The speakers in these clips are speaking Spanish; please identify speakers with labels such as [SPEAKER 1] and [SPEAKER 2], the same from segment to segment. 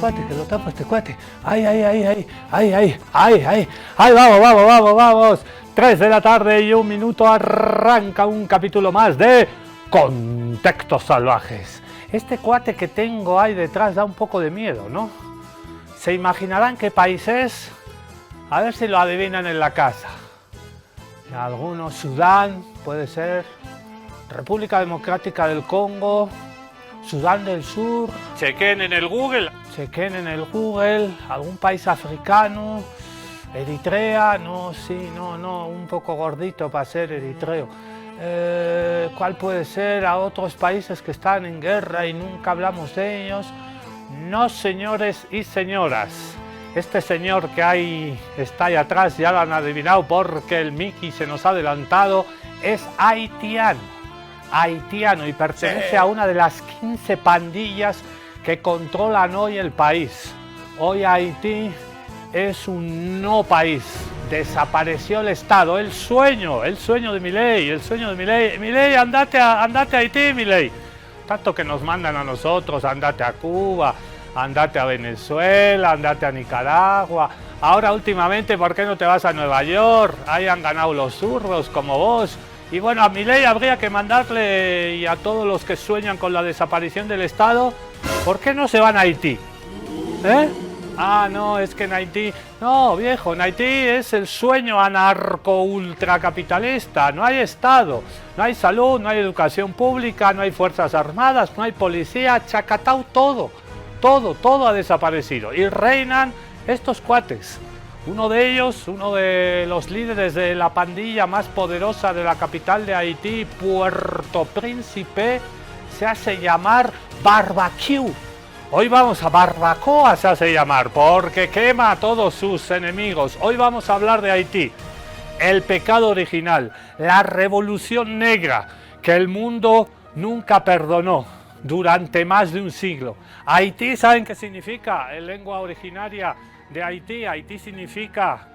[SPEAKER 1] cuate, que lo tapa este cuate. Ay, vamos. 3 de la tarde y 1 minuto, arranca un capítulo más de Contextos Salvajes. Este cuate que tengo ahí detrás da un poco de miedo, ¿no? ¿Se imaginarán qué país es? A ver si lo adivinan en la casa. Algunos, Sudán, puede ser, República Democrática del Congo, Sudán del Sur. Chequen en el Google, algún país africano, Eritrea, no, un poco gordito para ser eritreo. ¿Cuál puede ser? A otros países que están en guerra y nunca hablamos de ellos. No, señores y señoras, este señor que está ahí atrás, ya lo han adivinado porque el Mickey se nos ha adelantado, es haitiano y pertenece a una de las 15 pandillas que controlan hoy el país. Hoy Haití es un no país, desapareció el Estado, el sueño de Milei, Milei, andate a Haití, Milei. Tanto que nos mandan a nosotros, andate a Cuba, andate a Venezuela, andate a Nicaragua. Ahora últimamente, ¿por qué no te vas a Nueva York? Ahí han ganado los zurdos como vos. Y bueno, a Milei habría que mandarle, y a todos los que sueñan con la desaparición del Estado, ¿por qué no se van a Haití? Ah, no, es que en Haití... No, viejo, en Haití es el sueño anarco-ultracapitalista. No hay Estado, no hay salud, no hay educación pública, no hay fuerzas armadas, no hay policía, chacatao, todo ha desaparecido. Y reinan estos cuates. Uno de ellos, uno de los líderes de la pandilla más poderosa de la capital de Haití, Puerto Príncipe, se hace llamar Barbecue. Hoy vamos a barbacoa, se hace llamar, porque quema a todos sus enemigos. Hoy vamos a hablar de Haití, el pecado original, la revolución negra que el mundo nunca perdonó durante más de un siglo. Haití, ¿saben qué significa? En lengua originaria de Haití, Haití significa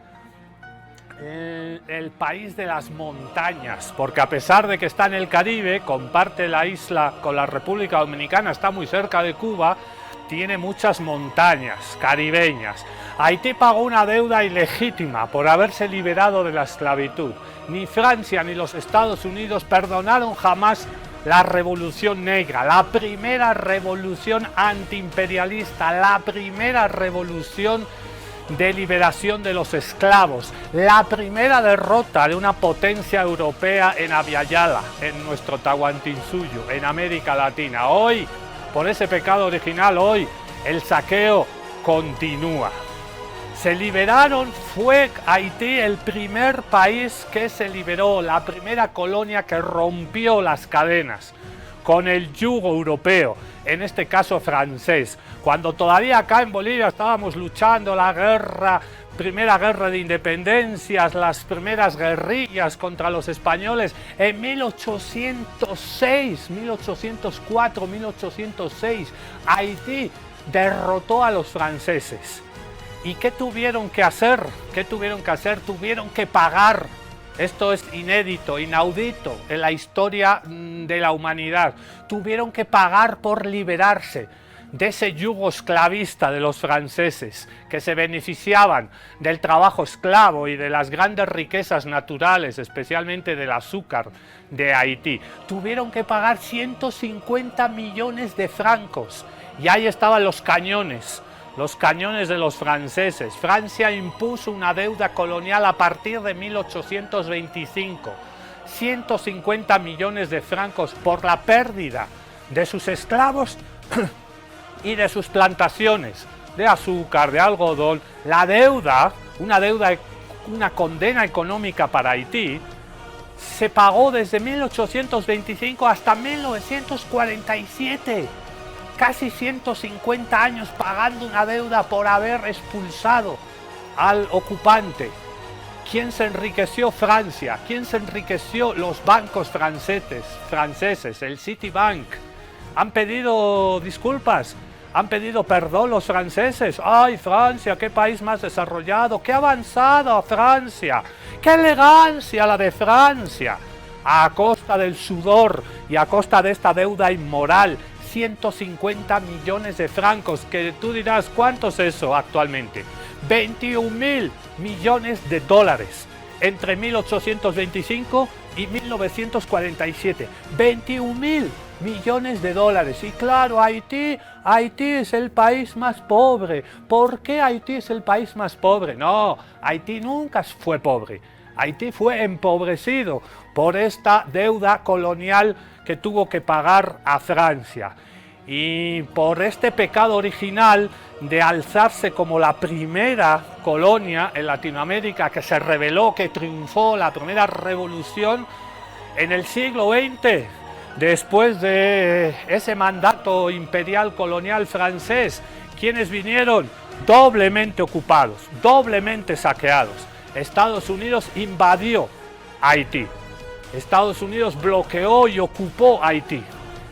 [SPEAKER 1] el país de las montañas, porque a pesar de que está en el Caribe, comparte la isla con la República Dominicana, está muy cerca de Cuba, tiene muchas montañas caribeñas. Haití pagó una deuda ilegítima por haberse liberado de la esclavitud. Ni Francia ni los Estados Unidos perdonaron jamás la revolución negra, la primera revolución antiimperialista, la primera revolución de liberación de los esclavos, la primera derrota de una potencia europea en Abya-Yala, en nuestro Tahuantinsuyo, en América Latina. Hoy, por ese pecado original, hoy el saqueo continúa. Se liberaron, fue Haití el primer país que se liberó, la primera colonia que rompió las cadenas con el yugo europeo, en este caso francés. Cuando todavía acá en Bolivia estábamos luchando la primera guerra de independencias, las primeras guerrillas contra los españoles, en 1806, 1804, 1806, Haití derrotó a los franceses. ¿Y qué tuvieron que hacer? Tuvieron que pagar. Esto es inédito, inaudito en la historia de la humanidad. Tuvieron que pagar por liberarse de ese yugo esclavista de los franceses, que se beneficiaban del trabajo esclavo y de las grandes riquezas naturales, especialmente del azúcar de Haití. Tuvieron que pagar 150 millones de francos. Y ahí estaban los cañones de los franceses. Francia impuso una deuda colonial a partir de 1825. 150 millones de francos por la pérdida de sus esclavos y de sus plantaciones de azúcar, de algodón. La deuda, una condena económica para Haití, se pagó desde 1825 hasta 1947. Casi 150 años pagando una deuda por haber expulsado al ocupante. ¿Quién se enriqueció? Francia. ¿Quién se enriqueció? Los bancos franceses, el Citibank. ¿Han pedido disculpas? ¿Han pedido perdón los franceses? ¡Ay, Francia, qué país más desarrollado! ¡Qué avanzada Francia! ¡Qué elegancia la de Francia! A costa del sudor y a costa de esta deuda inmoral, 150 millones de francos, que tú dirás, ¿cuánto es eso actualmente? 21.000 millones de dólares entre 1825 y 1947. 21.000 millones de dólares. Y claro, Haití es el país más pobre. ¿Por qué Haití es el país más pobre? No, Haití nunca fue pobre. Haití fue empobrecido por esta deuda colonial que tuvo que pagar a Francia. Y por este pecado original de alzarse como la primera colonia en Latinoamérica que se rebeló, que triunfó, la primera revolución en el siglo XX, después de ese mandato imperial colonial francés, quienes vinieron doblemente ocupados, doblemente saqueados. Estados Unidos invadió Haití. Estados Unidos bloqueó y ocupó Haití.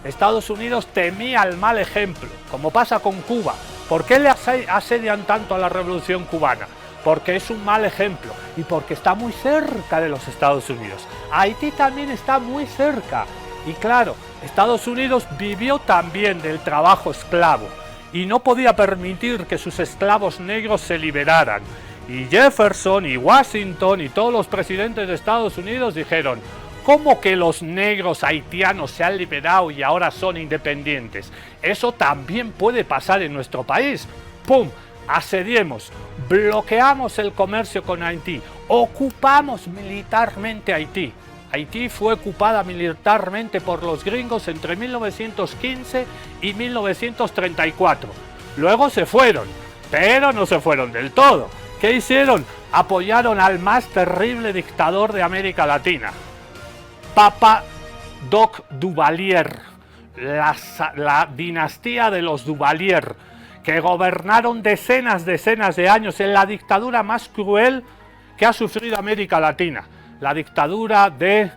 [SPEAKER 1] Estados Unidos temía el mal ejemplo, como pasa con Cuba. ¿Por qué le asedian tanto a la revolución cubana? Porque es un mal ejemplo y porque está muy cerca de los Estados Unidos. Haití también está muy cerca. Y claro, Estados Unidos vivió también del trabajo esclavo y no podía permitir que sus esclavos negros se liberaran. Y Jefferson y Washington y todos los presidentes de Estados Unidos dijeron: ¿cómo que los negros haitianos se han liberado y ahora son independientes? Eso también puede pasar en nuestro país. ¡Pum! Asediemos, bloqueamos el comercio con Haití, ocupamos militarmente Haití. Haití fue ocupada militarmente por los gringos entre 1915 y 1934. Luego se fueron, pero no se fueron del todo. ¿Qué hicieron? Apoyaron al más terrible dictador de América Latina, Papa Doc Duvalier, la dinastía de los Duvalier, que gobernaron decenas de años en la dictadura más cruel que ha sufrido América Latina, la dictadura de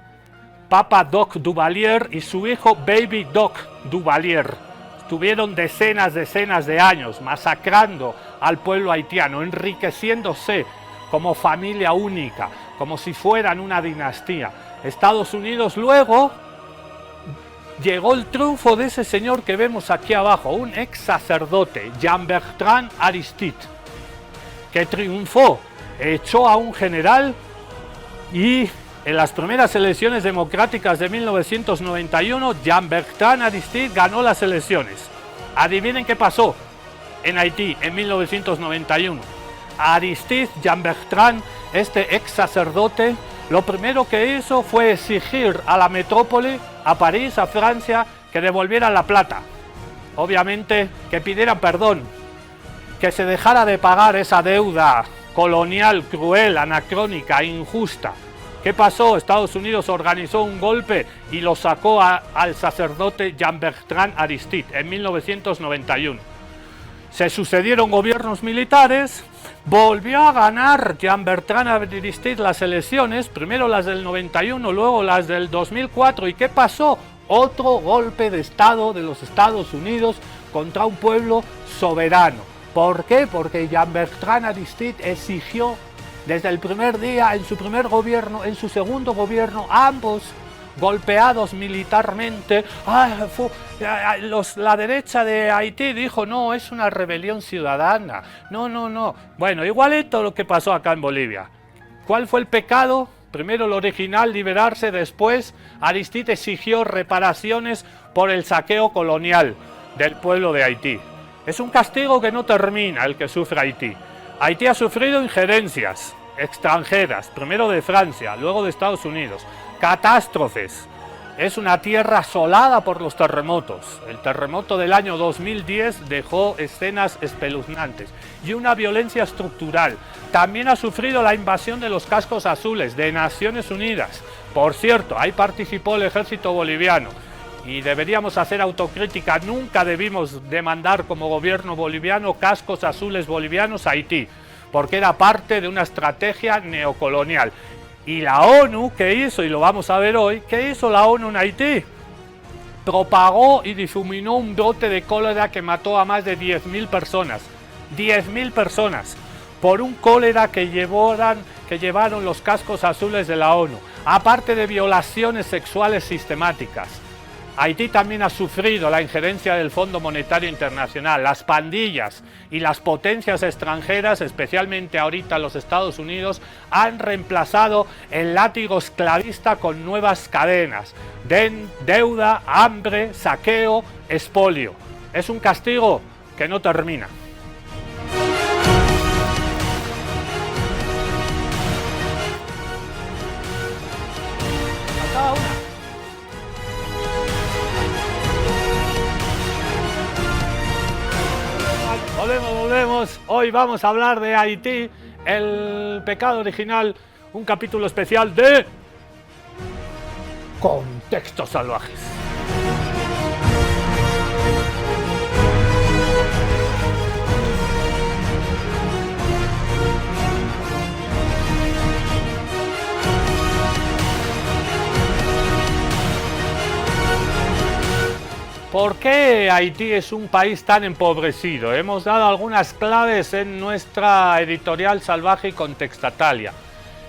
[SPEAKER 1] Papa Doc Duvalier y su hijo Baby Doc Duvalier. Tuvieron decenas de años masacrando al pueblo haitiano, enriqueciéndose como familia única, como si fueran una dinastía. Estados Unidos luego llegó el triunfo de ese señor que vemos aquí abajo, un ex sacerdote, Jean-Bertrand Aristide, que triunfó, echó a un general y en las primeras elecciones democráticas de 1991, Jean-Bertrand Aristide ganó las elecciones. Adivinen qué pasó en Haití en 1991. Aristide, Jean-Bertrand, este ex sacerdote, lo primero que hizo fue exigir a la metrópoli, a París, a Francia, que devolvieran la plata. Obviamente que pidieran perdón, que se dejara de pagar esa deuda colonial, cruel, anacrónica, injusta. ¿Qué pasó? Estados Unidos organizó un golpe y lo sacó al sacerdote Jean-Bertrand Aristide en 1991. Se sucedieron gobiernos militares, volvió a ganar Jean-Bertrand Aristide las elecciones, primero las del 91, luego las del 2004. ¿Y qué pasó? Otro golpe de Estado de los Estados Unidos contra un pueblo soberano. ¿Por qué? Porque Jean-Bertrand Aristide exigió desde el primer día, en su primer gobierno, en su segundo gobierno, ambos golpeados militarmente. La derecha de Haití dijo: no, es una rebelión ciudadana. No. Bueno, igualito lo que pasó acá en Bolivia. ¿Cuál fue el pecado? Primero el original, liberarse. Después Aristide exigió reparaciones por el saqueo colonial del pueblo de Haití. Es un castigo que no termina el que sufre Haití. Haití ha sufrido injerencias extranjeras, primero de Francia, luego de Estados Unidos, catástrofes. Es una tierra asolada por los terremotos. El terremoto del año 2010 dejó escenas espeluznantes y una violencia estructural. También ha sufrido la invasión de los cascos azules de Naciones Unidas. Por cierto, ahí participó el ejército boliviano. Y deberíamos hacer autocrítica, nunca debimos demandar como gobierno boliviano cascos azules bolivianos a Haití, porque era parte de una estrategia neocolonial. Y la ONU, ¿qué hizo? Y lo vamos a ver hoy, ¿qué hizo la ONU en Haití? Propagó y difuminó un brote de cólera que mató a más de 10.000 personas. 10.000 personas por un cólera que llevaron los cascos azules de la ONU, aparte de violaciones sexuales sistemáticas. Haití también ha sufrido la injerencia del Fondo Monetario Internacional. Las pandillas y las potencias extranjeras, especialmente ahorita los Estados Unidos, han reemplazado el látigo esclavista con nuevas cadenas. Deuda, hambre, saqueo, expolio. Es un castigo que no termina. Volvemos. Hoy vamos a hablar de Haití, el pecado original, un capítulo especial de Contextos Salvajes. ¿Por qué Haití es un país tan empobrecido? Hemos dado algunas claves en nuestra editorial Salvaje y Contextatalia.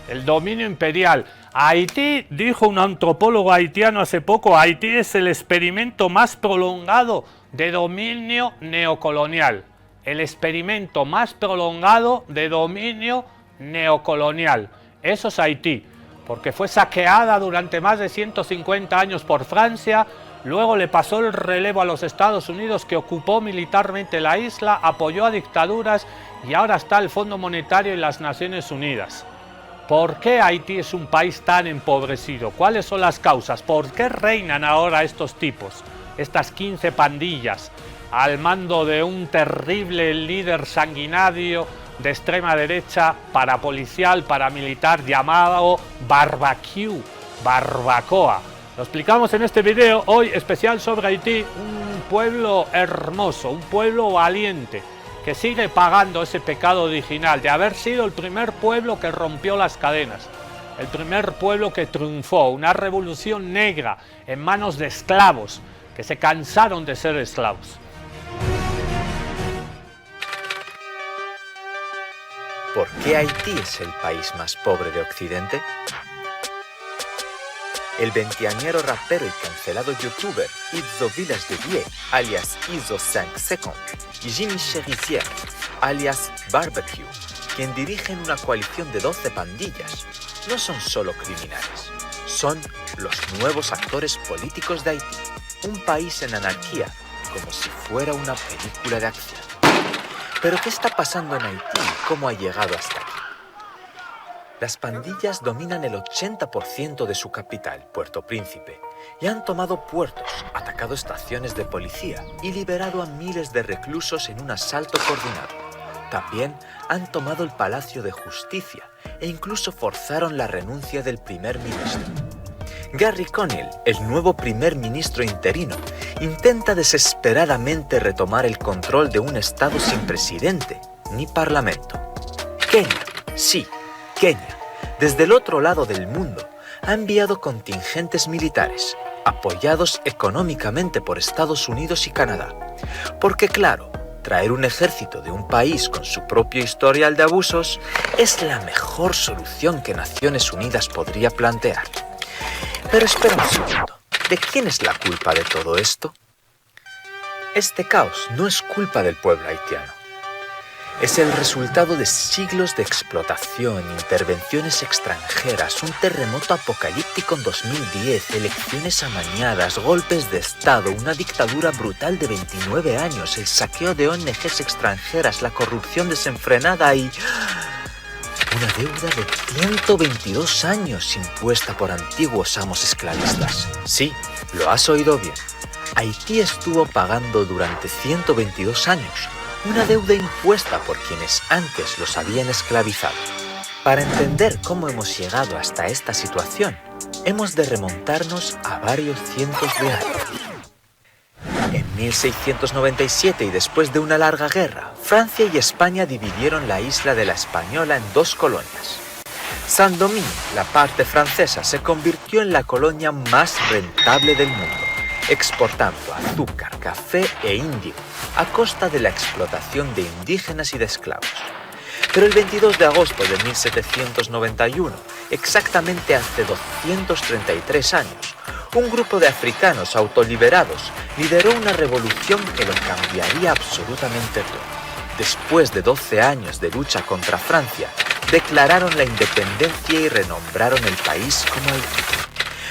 [SPEAKER 1] El dominio imperial. Haití, dijo un antropólogo haitiano hace poco, Haití es el experimento más prolongado de dominio neocolonial. El experimento más prolongado de dominio neocolonial. Eso es Haití, porque fue saqueada durante más de 150 años por Francia. Luego le pasó el relevo a los Estados Unidos, que ocupó militarmente la isla, apoyó a dictaduras y ahora está el Fondo Monetario y las Naciones Unidas. ¿Por qué Haití es un país tan empobrecido? ¿Cuáles son las causas? ¿Por qué reinan ahora estos tipos, estas 15 pandillas, al mando de un terrible líder sanguinario de extrema derecha, parapolicial, paramilitar, llamado Barbacoa? Lo explicamos en este video hoy especial sobre Haití, un pueblo hermoso, un pueblo valiente, que sigue pagando ese pecado original de haber sido el primer pueblo que rompió las cadenas, el primer pueblo que triunfó, una revolución negra en manos de esclavos que se cansaron de ser esclavos.
[SPEAKER 2] ¿Por qué Haití es el país más pobre de Occidente? El veinteañero rapero y cancelado youtuber Izzo Village de Vie, alias Izzo 5 Second, y Jimmy Cherizier, alias Barbecue, quien dirigen una coalición de 12 pandillas, no son solo criminales, son los nuevos actores políticos de Haití, un país en anarquía, como si fuera una película de acción. ¿Pero qué está pasando en Haití y cómo ha llegado hasta aquí? Las pandillas dominan el 80% de su capital, Puerto Príncipe, y han tomado puertos, atacado estaciones de policía y liberado a miles de reclusos en un asalto coordinado. También han tomado el Palacio de Justicia e incluso forzaron la renuncia del primer ministro. Gary Conille, el nuevo primer ministro interino, intenta desesperadamente retomar el control de un estado sin presidente ni parlamento. Kenia, sí, Kenia, desde el otro lado del mundo, ha enviado contingentes militares, apoyados económicamente por Estados Unidos y Canadá. Porque claro, traer un ejército de un país con su propio historial de abusos es la mejor solución que Naciones Unidas podría plantear. Pero espera un segundo, ¿de quién es la culpa de todo esto? Este caos no es culpa del pueblo haitiano. Es el resultado de siglos de explotación, intervenciones extranjeras, un terremoto apocalíptico en 2010, elecciones amañadas, golpes de Estado, una dictadura brutal de 29 años, el saqueo de ONGs extranjeras, la corrupción desenfrenada y una deuda de 122 años impuesta por antiguos amos esclavistas. Sí, lo has oído bien. Haití estuvo pagando durante 122 años una deuda impuesta por quienes antes los habían esclavizado. Para entender cómo hemos llegado hasta esta situación, hemos de remontarnos a varios cientos de años. En 1697 y después de una larga guerra, Francia y España dividieron la isla de la Española en dos colonias. Saint-Domingue, la parte francesa, se convirtió en la colonia más rentable del mundo, exportando azúcar, café e índigo, a costa de la explotación de indígenas y de esclavos. Pero el 22 de agosto de 1791, exactamente hace 233 años, un grupo de africanos autoliberados lideró una revolución que lo cambiaría absolutamente todo. Después de 12 años de lucha contra Francia, declararon la independencia y renombraron el país como Haití.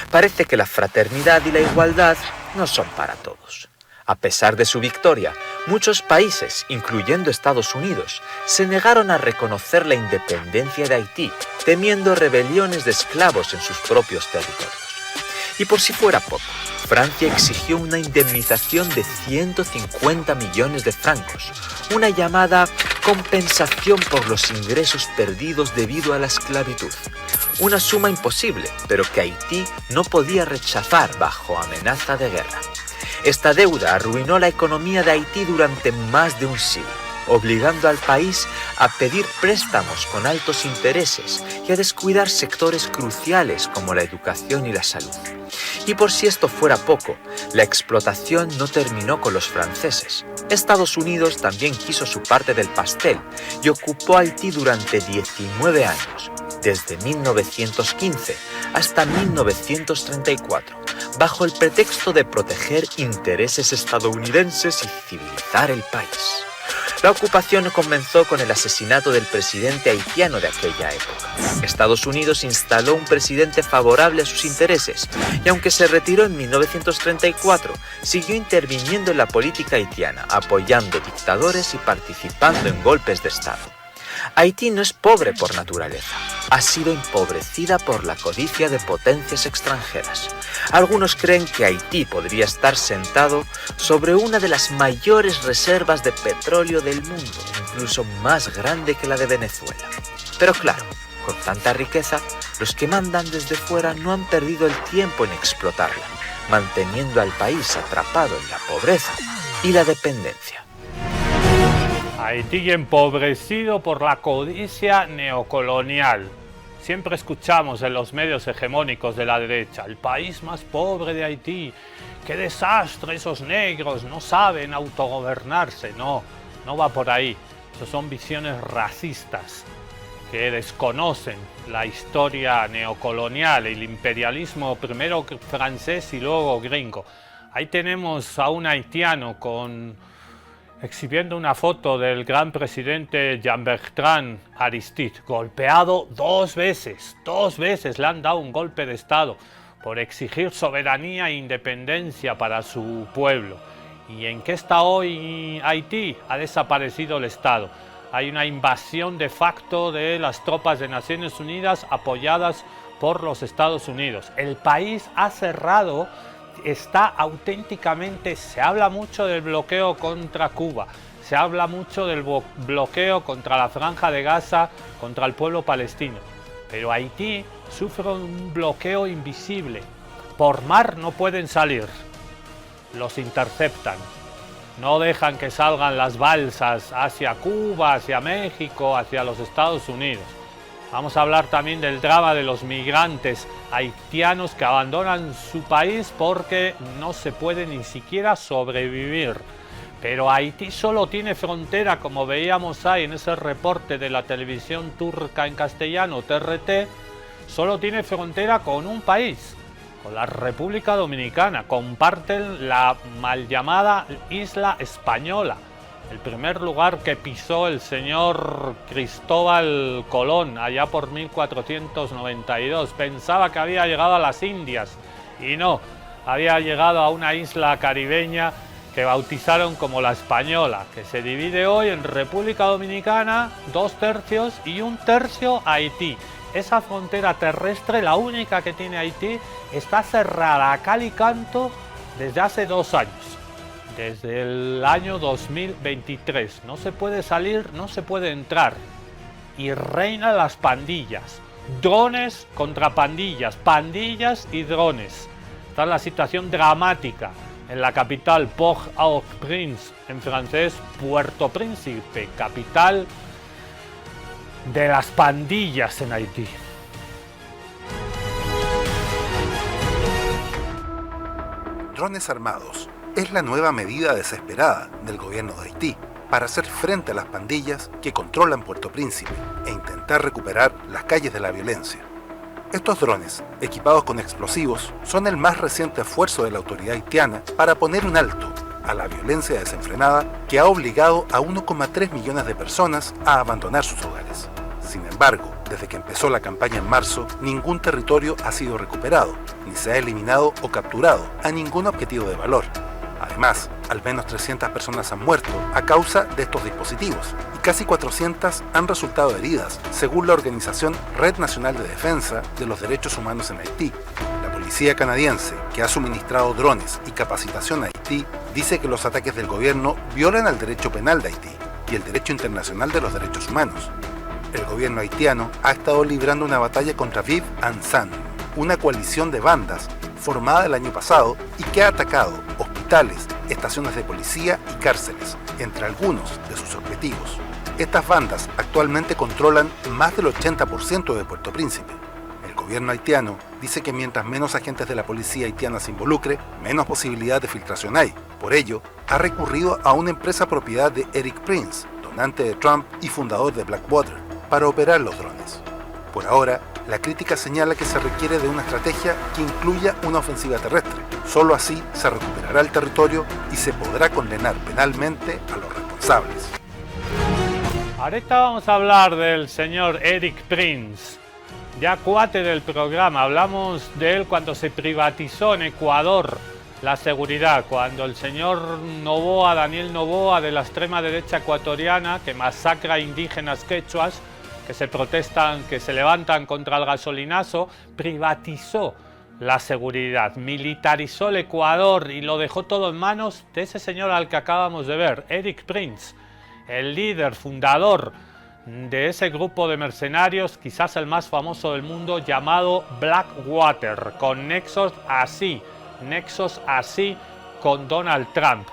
[SPEAKER 2] Parece que la fraternidad y la igualdad no son para todos. A pesar de su victoria, muchos países, incluyendo Estados Unidos, se negaron a reconocer la independencia de Haití, temiendo rebeliones de esclavos en sus propios territorios. Y por si fuera poco, Francia exigió una indemnización de 150 millones de francos, una llamada compensación por los ingresos perdidos debido a la esclavitud. Una suma imposible, pero que Haití no podía rechazar bajo amenaza de guerra. Esta deuda arruinó la economía de Haití durante más de un siglo, obligando al país a pedir préstamos con altos intereses y a descuidar sectores cruciales como la educación y la salud. Y por si esto fuera poco, la explotación no terminó con los franceses. Estados Unidos también quiso su parte del pastel y ocupó Haití durante 19 años, desde 1915 hasta 1934, bajo el pretexto de proteger intereses estadounidenses y civilizar el país. La ocupación comenzó con el asesinato del presidente haitiano de aquella época. Estados Unidos instaló un presidente favorable a sus intereses y aunque se retiró en 1934, siguió interviniendo en la política haitiana, apoyando dictadores y participando en golpes de Estado. Haití no es pobre por naturaleza, ha sido empobrecida por la codicia de potencias extranjeras. Algunos creen que Haití podría estar sentado sobre una de las mayores reservas de petróleo del mundo, incluso más grande que la de Venezuela. Pero claro, con tanta riqueza, los que mandan desde fuera no han perdido el tiempo en explotarla, manteniendo al país atrapado en la pobreza y la dependencia.
[SPEAKER 1] Haití empobrecido por la codicia neocolonial. Siempre escuchamos en los medios hegemónicos de la derecha, el país más pobre de Haití, qué desastre, esos negros no saben autogobernarse. No va por ahí. Esas son visiones racistas que desconocen la historia neocolonial, el imperialismo primero francés y luego gringo. Ahí tenemos a un haitiano exhibiendo una foto del gran presidente Jean-Bertrand Aristide, golpeado dos veces le han dado un golpe de Estado por exigir soberanía e independencia para su pueblo. ¿Y en qué está hoy Haití? Ha desaparecido el Estado. Hay una invasión de facto de las tropas de Naciones Unidas apoyadas por los Estados Unidos. El país ha cerrado. Está auténticamente, se habla mucho del bloqueo contra Cuba, se habla mucho del bloqueo contra la Franja de Gaza, contra el pueblo palestino, pero Haití sufre un bloqueo invisible. Por mar no pueden salir, los interceptan, no dejan que salgan las balsas hacia Cuba, hacia México, hacia los Estados Unidos. Vamos a hablar también del drama de los migrantes haitianos que abandonan su país porque no se puede ni siquiera sobrevivir. Pero Haití solo tiene frontera, como veíamos ahí en ese reporte de la televisión turca en castellano, TRT, solo tiene frontera con un país, con la República Dominicana. Comparten la mal llamada Isla Española, el primer lugar que pisó el señor Cristóbal Colón allá por 1492. Pensaba que había llegado a las Indias y no, había llegado a una isla caribeña que bautizaron como la Española, que se divide hoy en República Dominicana, 2/3 y 1/3 Haití. Esa frontera terrestre, la única que tiene Haití, está cerrada a cal y canto desde hace 2 años. Desde el año 2023. No se puede salir, no se puede entrar. Y reinan las pandillas. Drones contra pandillas, pandillas y drones. Está la situación dramática en la capital Port-au-Prince, en francés Puerto Príncipe, capital de las pandillas en Haití.
[SPEAKER 3] Drones armados es la nueva medida desesperada del gobierno de Haití para hacer frente a las pandillas que controlan Puerto Príncipe e intentar recuperar las calles de la violencia. Estos drones, equipados con explosivos, son el más reciente esfuerzo de la autoridad haitiana para poner un alto a la violencia desenfrenada que ha obligado a 1,3 millones de personas a abandonar sus hogares. Sin embargo, desde que empezó la campaña en marzo, ningún territorio ha sido recuperado, ni se ha eliminado o capturado a ningún objetivo de valor. Además, al menos 300 personas han muerto a causa de estos dispositivos y casi 400 han resultado heridas, según la organización Red Nacional de Defensa de los Derechos Humanos en Haití. La policía canadiense, que ha suministrado drones y capacitación a Haití, dice que los ataques del gobierno violan el derecho penal de Haití y el derecho internacional de los derechos humanos. El gobierno haitiano ha estado librando una batalla contra Vive Ensemble, una coalición de bandas formada el año pasado y que ha atacado hospitales, estaciones de policía y cárceles, entre algunos de sus objetivos. Estas bandas actualmente controlan más del 80% de Puerto Príncipe. El gobierno haitiano dice que mientras menos agentes de la policía haitiana se involucre, menos posibilidad de filtración hay. Por ello, ha recurrido a una empresa propiedad de Eric Prince, donante de Trump y fundador de Blackwater, para operar los drones. Por ahora, la crítica señala que se requiere de una estrategia que incluya una ofensiva terrestre. Solo así se recuperará el territorio y se podrá condenar penalmente a los responsables.
[SPEAKER 1] Ahorita vamos a hablar del señor Eric Prince, ya cuate del programa. Hablamos de él cuando se privatizó en Ecuador la seguridad, cuando el señor Noboa, Daniel Noboa, de la extrema derecha ecuatoriana, que masacra indígenas quechuas, que se protestan, que se levantan contra el gasolinazo, privatizó la seguridad, militarizó el Ecuador y lo dejó todo en manos de ese señor al que acabamos de ver, Eric Prince, el líder, fundador de ese grupo de mercenarios, quizás el más famoso del mundo, llamado Blackwater, con nexos así con Donald Trump.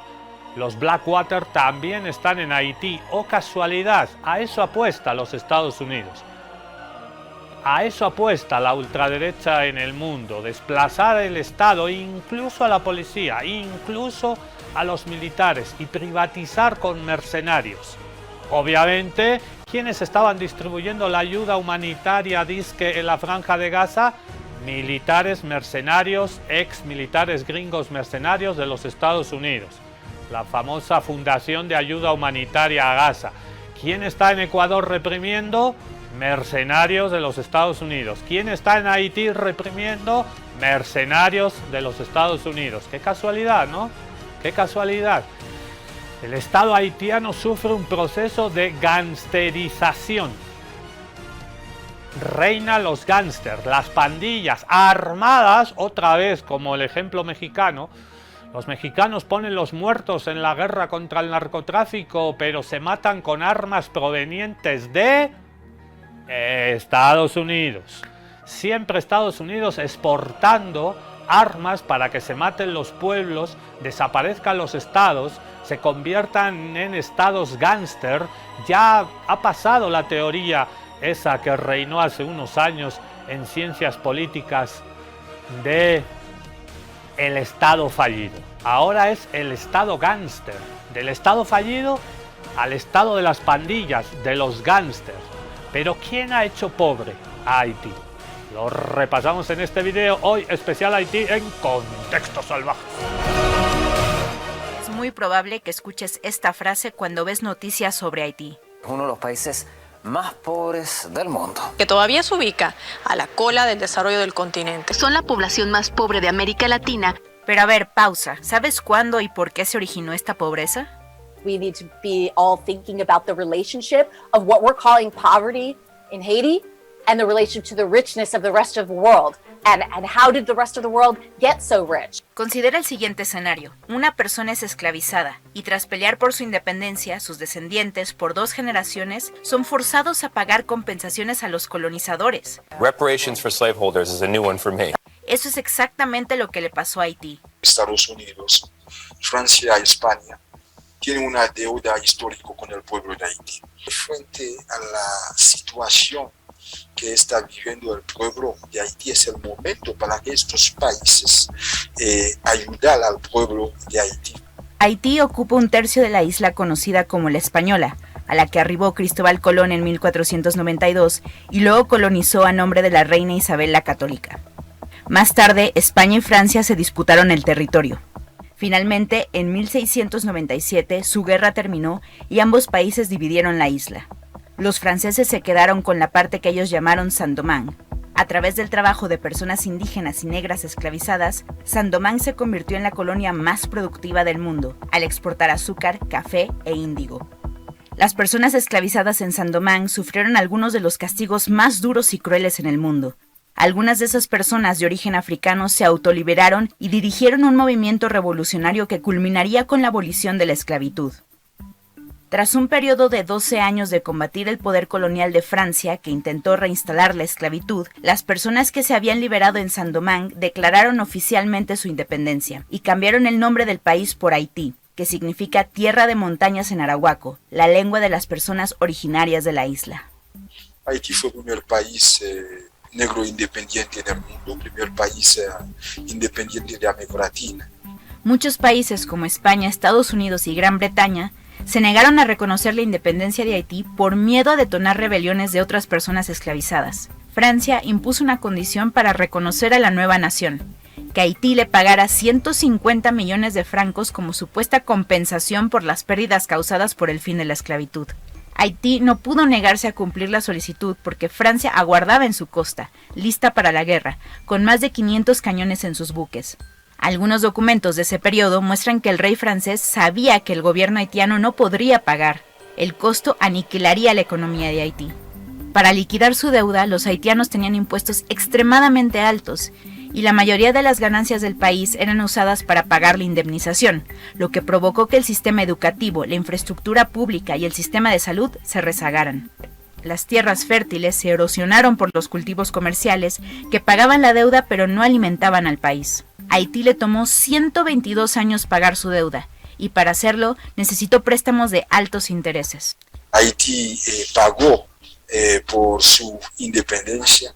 [SPEAKER 1] Los Blackwater también están en Haití. ¡Oh, casualidad! A eso apuesta los Estados Unidos. A eso apuesta la ultraderecha en el mundo. Desplazar el Estado, incluso a la policía, incluso a los militares, y privatizar con mercenarios. Obviamente, ¿quiénes estaban distribuyendo la ayuda humanitaria disque en la Franja de Gaza? Militares mercenarios, ex militares gringos mercenarios de los Estados Unidos. La famosa Fundación de Ayuda Humanitaria a Gaza. ¿Quién está en Ecuador reprimiendo? Mercenarios de los Estados Unidos. ¿Quién está en Haití reprimiendo? Mercenarios de los Estados Unidos. Qué casualidad, ¿no? Qué casualidad. El Estado haitiano sufre un proceso de gangsterización. Reina los gángsters, las pandillas armadas, otra vez como el ejemplo mexicano. Los mexicanos ponen los muertos en la guerra contra el narcotráfico, pero se matan con armas provenientes de Estados Unidos. Siempre Estados Unidos exportando armas para que se maten los pueblos, desaparezcan los estados, se conviertan en estados gángster. Ya ha pasado la teoría esa que reinó hace unos años en ciencias políticas de el Estado fallido. Ahora es el Estado gángster. Del Estado fallido al Estado de las pandillas, de los gángsters. Pero ¿quién ha hecho pobre a Haití? Lo repasamos en este video, hoy especial Haití en Contexto Salvaje.
[SPEAKER 4] Es muy probable que escuches esta frase cuando ves noticias sobre Haití.
[SPEAKER 5] Uno de los países más pobres del mundo.
[SPEAKER 6] Que todavía se ubica a la cola del desarrollo del continente.
[SPEAKER 7] Son la población más pobre de América Latina.
[SPEAKER 4] Pero a ver, pausa. ¿Sabes cuándo y por qué se originó esta pobreza?
[SPEAKER 8] We need to be all thinking about the relationship of what we're calling poverty in Haiti and the relationship to the richness of the rest of the world. And how did the rest of the world get so rich?
[SPEAKER 4] Considera el siguiente escenario. Una persona es esclavizada y tras pelear por su independencia, sus descendientes, por 2 generaciones, son forzados a pagar compensaciones a los colonizadores.
[SPEAKER 9] Reparations for slaveholders is a new one for me.
[SPEAKER 4] Eso es exactamente lo que le pasó a Haití.
[SPEAKER 10] Estados Unidos, Francia y España tienen una deuda histórica con el pueblo de Haití. Frente a la situación que está viviendo el pueblo de Haití, es el momento para que estos países ayudar al pueblo de Haití.
[SPEAKER 4] Haití ocupa 1/3 de la isla conocida como La Española, a la que arribó Cristóbal Colón en 1492 y luego colonizó a nombre de la reina Isabel la Católica. Más tarde, España y Francia se disputaron el territorio. Finalmente, en 1697, su guerra terminó y ambos países dividieron la isla. Los franceses se quedaron con la parte que ellos llamaron Saint-Domingue. A través del trabajo de personas indígenas y negras esclavizadas, Saint-Domingue se convirtió en la colonia más productiva del mundo, al exportar azúcar, café e índigo. Las personas esclavizadas en Saint-Domingue sufrieron algunos de los castigos más duros y crueles en el mundo. Algunas de esas personas de origen africano se autoliberaron y dirigieron un movimiento revolucionario que culminaría con la abolición de la esclavitud. Tras un periodo de 12 años de combatir el poder colonial de Francia, que intentó reinstalar la esclavitud, las personas que se habían liberado en Saint-Domingue declararon oficialmente su independencia y cambiaron el nombre del país por Haití, que significa tierra de montañas en arahuaco, la lengua de las personas originarias de la isla.
[SPEAKER 10] Haití fue el primer país negro independiente en el mundo, primer país independiente de América Latina.
[SPEAKER 4] Muchos países como España, Estados Unidos y Gran Bretaña se negaron a reconocer la independencia de Haití por miedo a detonar rebeliones de otras personas esclavizadas. Francia impuso una condición para reconocer a la nueva nación, que Haití le pagara 150 millones de francos como supuesta compensación por las pérdidas causadas por el fin de la esclavitud. Haití no pudo negarse a cumplir la solicitud porque Francia aguardaba en su costa, lista para la guerra, con más de 500 cañones en sus buques. Algunos documentos de ese periodo muestran que el rey francés sabía que el gobierno haitiano no podría pagar. El costo aniquilaría la economía de Haití. Para liquidar su deuda, los haitianos tenían impuestos extremadamente altos y la mayoría de las ganancias del país eran usadas para pagar la indemnización, lo que provocó que el sistema educativo, la infraestructura pública y el sistema de salud se rezagaran. Las tierras fértiles se erosionaron por los cultivos comerciales que pagaban la deuda pero no alimentaban al país. Haití le tomó 122 años pagar su deuda y para hacerlo necesitó préstamos de altos intereses.
[SPEAKER 10] Haití pagó por su independencia.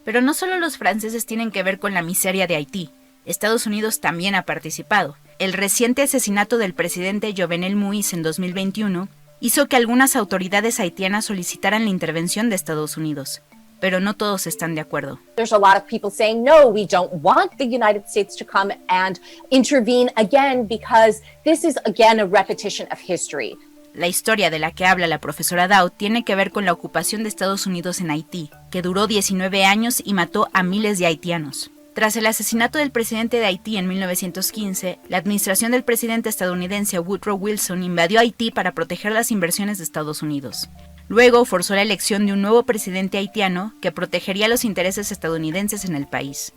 [SPEAKER 4] Pero no solo los franceses tienen que ver con la miseria de Haití. Estados Unidos también ha participado. El reciente asesinato del presidente Jovenel Moïse en 2021 hizo que algunas autoridades haitianas solicitaran la intervención de Estados Unidos. Pero no todos están de acuerdo.
[SPEAKER 8] There's a lot of people saying, no, we don't want the United States to come and intervene again because this is again a repetition of history.
[SPEAKER 4] La historia de la que habla la profesora Dowd tiene que ver con la ocupación de Estados Unidos en Haití, que duró 19 años y mató a miles de haitianos. Tras el asesinato del presidente de Haití en 1915, la administración del presidente estadounidense Woodrow Wilson invadió Haití para proteger las inversiones de Estados Unidos. Luego forzó la elección de un nuevo presidente haitiano que protegería los intereses estadounidenses en el país.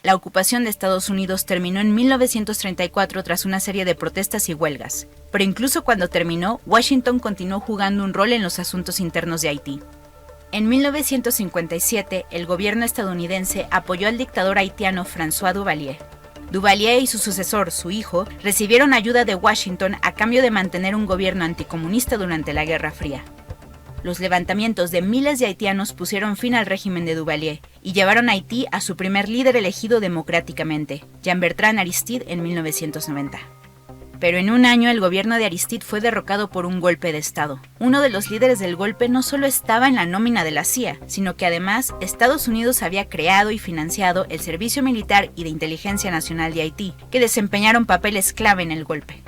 [SPEAKER 4] La ocupación de Estados Unidos terminó en 1934 tras una serie de protestas y huelgas, pero incluso cuando terminó, Washington continuó jugando un rol en los asuntos internos de Haití. En 1957, el gobierno estadounidense apoyó al dictador haitiano François Duvalier. Duvalier y su sucesor, su hijo, recibieron ayuda de Washington a cambio de mantener un gobierno anticomunista durante la Guerra Fría. Los levantamientos de miles de haitianos pusieron fin al régimen de Duvalier y llevaron a Haití a su primer líder elegido democráticamente, Jean-Bertrand Aristide, en 1990. Pero en un año el gobierno de Aristide fue derrocado por un golpe de Estado. Uno de los líderes del golpe no solo estaba en la nómina de la CIA, sino que además Estados Unidos había creado y financiado el Servicio Militar y de Inteligencia Nacional de Haití, que desempeñaron papeles clave en el golpe.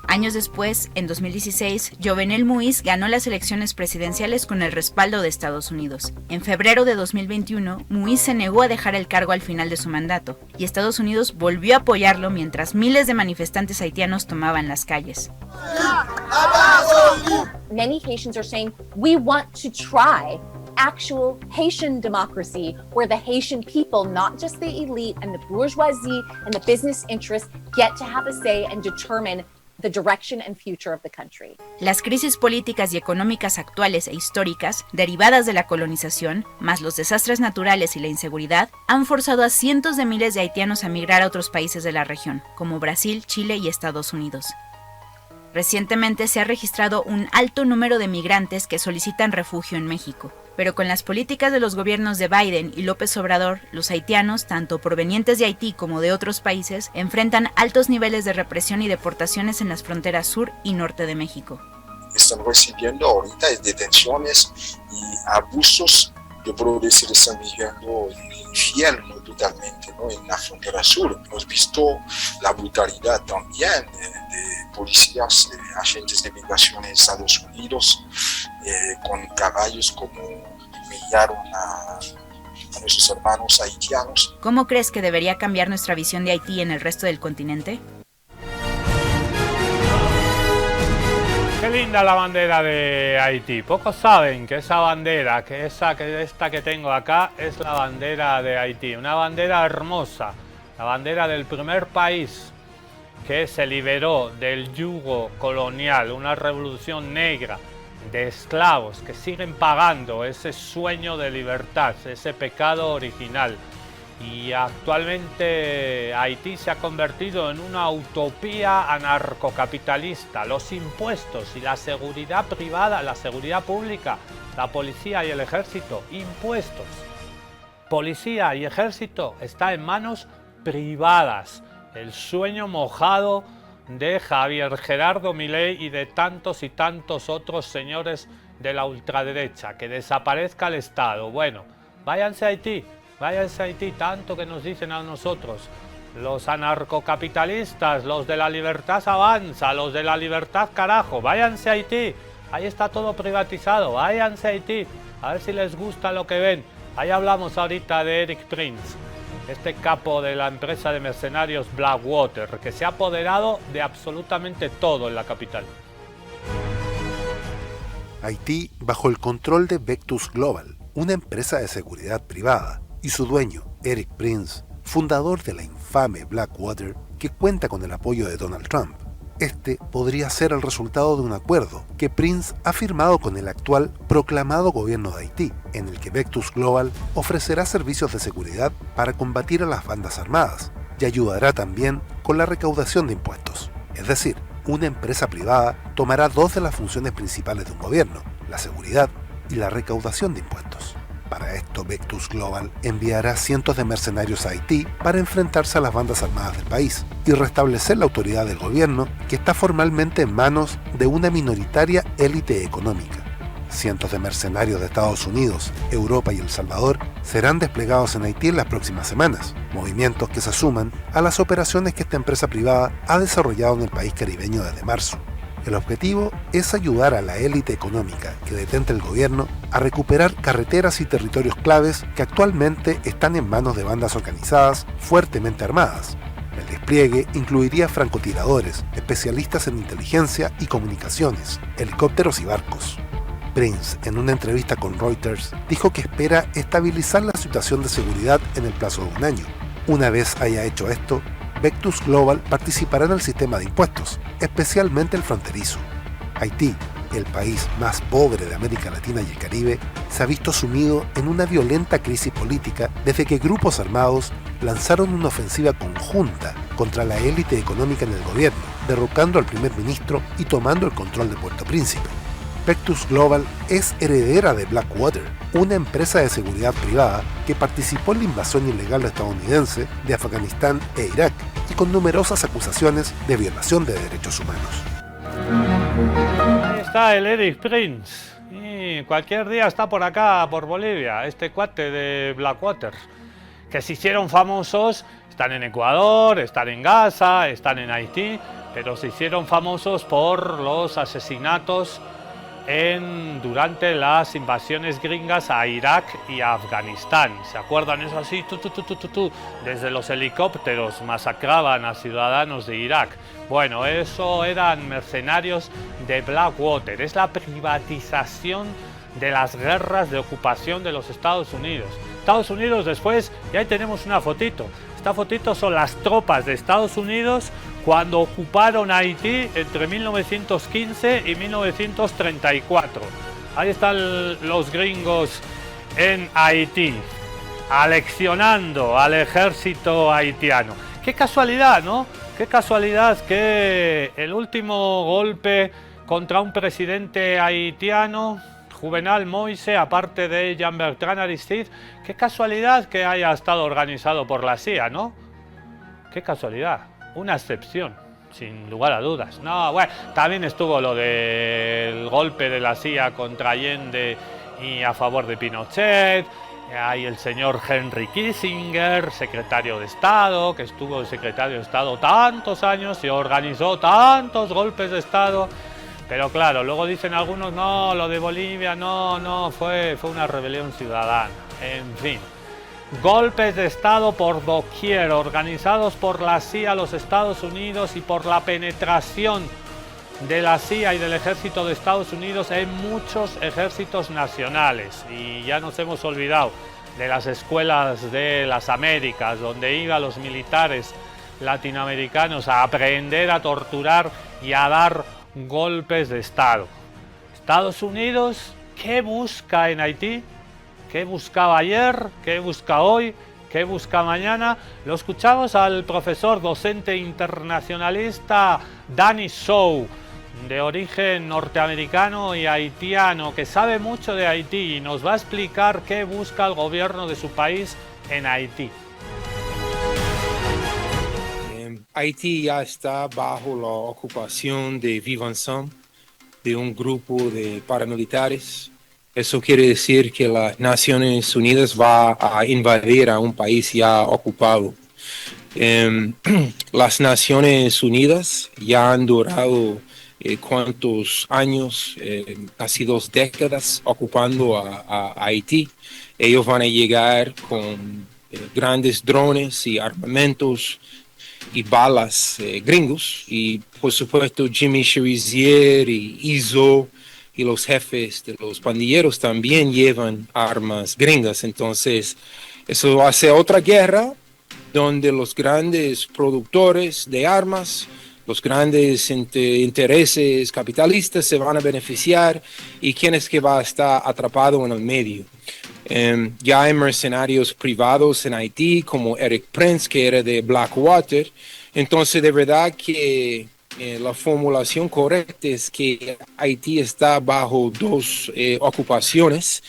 [SPEAKER 4] Años después, en 2016, Jovenel Moïse ganó las elecciones presidenciales con el respaldo de Estados Unidos. En febrero de 2021, Moïse se negó a dejar el cargo al final de su mandato, y Estados Unidos volvió a apoyarlo mientras miles de manifestantes haitianos tomaban las calles.
[SPEAKER 8] Many Haitians are saying, we want to try actual Haitian democracy, where the Haitian people, not just the elite and the bourgeoisie and the business interests, get to have a say and determine the direction and future of the country.
[SPEAKER 4] Las crisis políticas y económicas actuales e históricas, derivadas de la colonización, más los desastres naturales y la inseguridad, han forzado a cientos de miles de haitianos a migrar a otros países de la región, como Brasil, Chile y Estados Unidos. Recientemente se ha registrado un alto número de migrantes que solicitan refugio en México, pero con las políticas de los gobiernos de Biden y López Obrador, los haitianos, tanto provenientes de Haití como de otros países, enfrentan altos niveles de represión y deportaciones en las fronteras sur y norte de México.
[SPEAKER 10] están recibiendo ahorita es detenciones y abusos, yo puedo decir, están viviendo en el infierno totalmente, ¿no? En la frontera sur. Hemos visto la brutalidad también de policías, de agentes de migración en Estados Unidos, con caballos como humillaron a nuestros hermanos haitianos.
[SPEAKER 4] ¿Cómo crees que debería cambiar nuestra visión de Haití en el resto del continente?
[SPEAKER 1] Qué linda la bandera de Haití. Pocos saben que esa bandera, esta que tengo acá, es la bandera de Haití. Una bandera hermosa, la bandera del primer país que se liberó del yugo colonial, una revolución negra de esclavos que siguen pagando ese sueño de libertad, ese pecado original. Y actualmente Haití se ha convertido en una utopía anarcocapitalista. Los impuestos y la seguridad privada, la seguridad pública, la policía y el ejército, impuestos. Policía y ejército está en manos privadas. El sueño mojado de Javier Gerardo Milei y de tantos y tantos otros señores de la ultraderecha. Que desaparezca el Estado. Bueno, váyanse a Haití. Váyanse a Haití, tanto que nos dicen a nosotros. Los anarcocapitalistas, los de la libertad avanza, los de la libertad carajo. Váyanse a Haití, ahí está todo privatizado. Váyanse a Haití, a ver si les gusta lo que ven. Ahí hablamos ahorita de Erik Prince, este capo de la empresa de mercenarios Blackwater, que se ha apoderado de absolutamente todo en la capital.
[SPEAKER 3] Haití bajo el control de Vectus Global, una empresa de seguridad privada, y su dueño, Erik Prince, fundador de la infame Blackwater, que cuenta con el apoyo de Donald Trump. Este podría ser el resultado de un acuerdo que Prince ha firmado con el actual proclamado gobierno de Haití, en el que Vectus Global ofrecerá servicios de seguridad para combatir a las bandas armadas y ayudará también con la recaudación de impuestos. Es decir, una empresa privada tomará dos de las funciones principales de un gobierno, la seguridad y la recaudación de impuestos. Para esto, Vectus Global enviará cientos de mercenarios a Haití para enfrentarse a las bandas armadas del país y restablecer la autoridad del gobierno, que está formalmente en manos de una minoritaria élite económica. Cientos de mercenarios de Estados Unidos, Europa y El Salvador serán desplegados en Haití en las próximas semanas, movimientos que se suman a las operaciones que esta empresa privada ha desarrollado en el país caribeño desde marzo. El objetivo es ayudar a la élite económica que detenta el gobierno a recuperar carreteras y territorios claves que actualmente están en manos de bandas organizadas fuertemente armadas. El despliegue incluiría francotiradores, especialistas en inteligencia y comunicaciones, helicópteros y barcos. Prince, en una entrevista con Reuters, dijo que espera estabilizar la situación de seguridad en el plazo de un año. Una vez haya hecho esto, Vectus Global participará en el sistema de impuestos, especialmente el fronterizo. Haití, el país más pobre de América Latina y el Caribe, se ha visto sumido en una violenta crisis política desde que grupos armados lanzaron una ofensiva conjunta contra la élite económica en el gobierno, derrocando al primer ministro y tomando el control de Puerto Príncipe. Vectus Global es heredera de Blackwater, una empresa de seguridad privada que participó en la invasión ilegal estadounidense de Afganistán e Irak y con numerosas acusaciones de violación de derechos humanos.
[SPEAKER 1] Ahí está el Erik Prince. Y cualquier día está por acá, por Bolivia, este cuate de Blackwater, que se hicieron famosos. Están en Ecuador, están en Gaza, están en Haití, pero se hicieron famosos por los asesinatos durante las invasiones gringas a Irak y a Afganistán. ¿Se acuerdan? Eso así, desde los helicópteros masacraban a ciudadanos de Irak. Bueno, eso eran mercenarios de Blackwater. Es la privatización de las guerras de ocupación de los Estados Unidos. Estados Unidos después, y ahí tenemos una fotito. Esta fotito son las tropas de Estados Unidos cuando ocuparon Haití entre 1915 y 1934. Ahí están los gringos en Haití, aleccionando al ejército haitiano. Qué casualidad, ¿no? Qué casualidad que el último golpe contra un presidente haitiano, Juvenal Moïse, aparte de Jean-Bertrand Aristide, qué casualidad que haya estado organizado por la CIA, ¿no? Qué casualidad, una excepción. sin lugar a dudas. No, bueno, también estuvo lo del golpe de la CIA contra Allende y a favor de Pinochet. Hay el señor Henry Kissinger, secretario de Estado, que estuvo de secretario de Estado tantos años y organizó tantos golpes de Estado. Pero claro, luego dicen algunos, no, lo de Bolivia, no, fue una rebelión ciudadana. En fin, golpes de Estado por doquier, organizados por la CIA, los Estados Unidos, y por la penetración de la CIA y del ejército de Estados Unidos en muchos ejércitos nacionales. Y ya nos hemos olvidado de las escuelas de las Américas, donde iban los militares latinoamericanos a aprender a torturar y a dar golpes de Estado. Estados Unidos, ¿qué busca en Haití? ¿Qué buscaba ayer? ¿Qué busca hoy? ¿Qué busca mañana? Lo escuchamos al profesor docente internacionalista Danny Sow, de origen norteamericano y haitiano, que sabe mucho de Haití y nos va a explicar qué busca el gobierno de su país en Haití.
[SPEAKER 11] Haití ya está bajo la ocupación de Vive Ensemble, de un grupo de paramilitares. Eso quiere decir que las Naciones Unidas va a invadir a un país ya ocupado. Las Naciones Unidas ya han durado cuántos años, casi 2 décadas ocupando a Haití. Ellos van a llegar con grandes drones y armamentos y balas gringos, y por supuesto Jimmy Cherizier y Izzo y los jefes de los pandilleros también llevan armas gringas. Entonces eso va a ser otra guerra donde los grandes productores de armas, los grandes intereses capitalistas se van a beneficiar, y quién es que va a estar atrapado en el medio. Ya hay mercenarios privados en Haití, como Eric Prince, que era de Blackwater. Entonces, de verdad que la formulación correcta es que Haití está bajo 2 ocupaciones,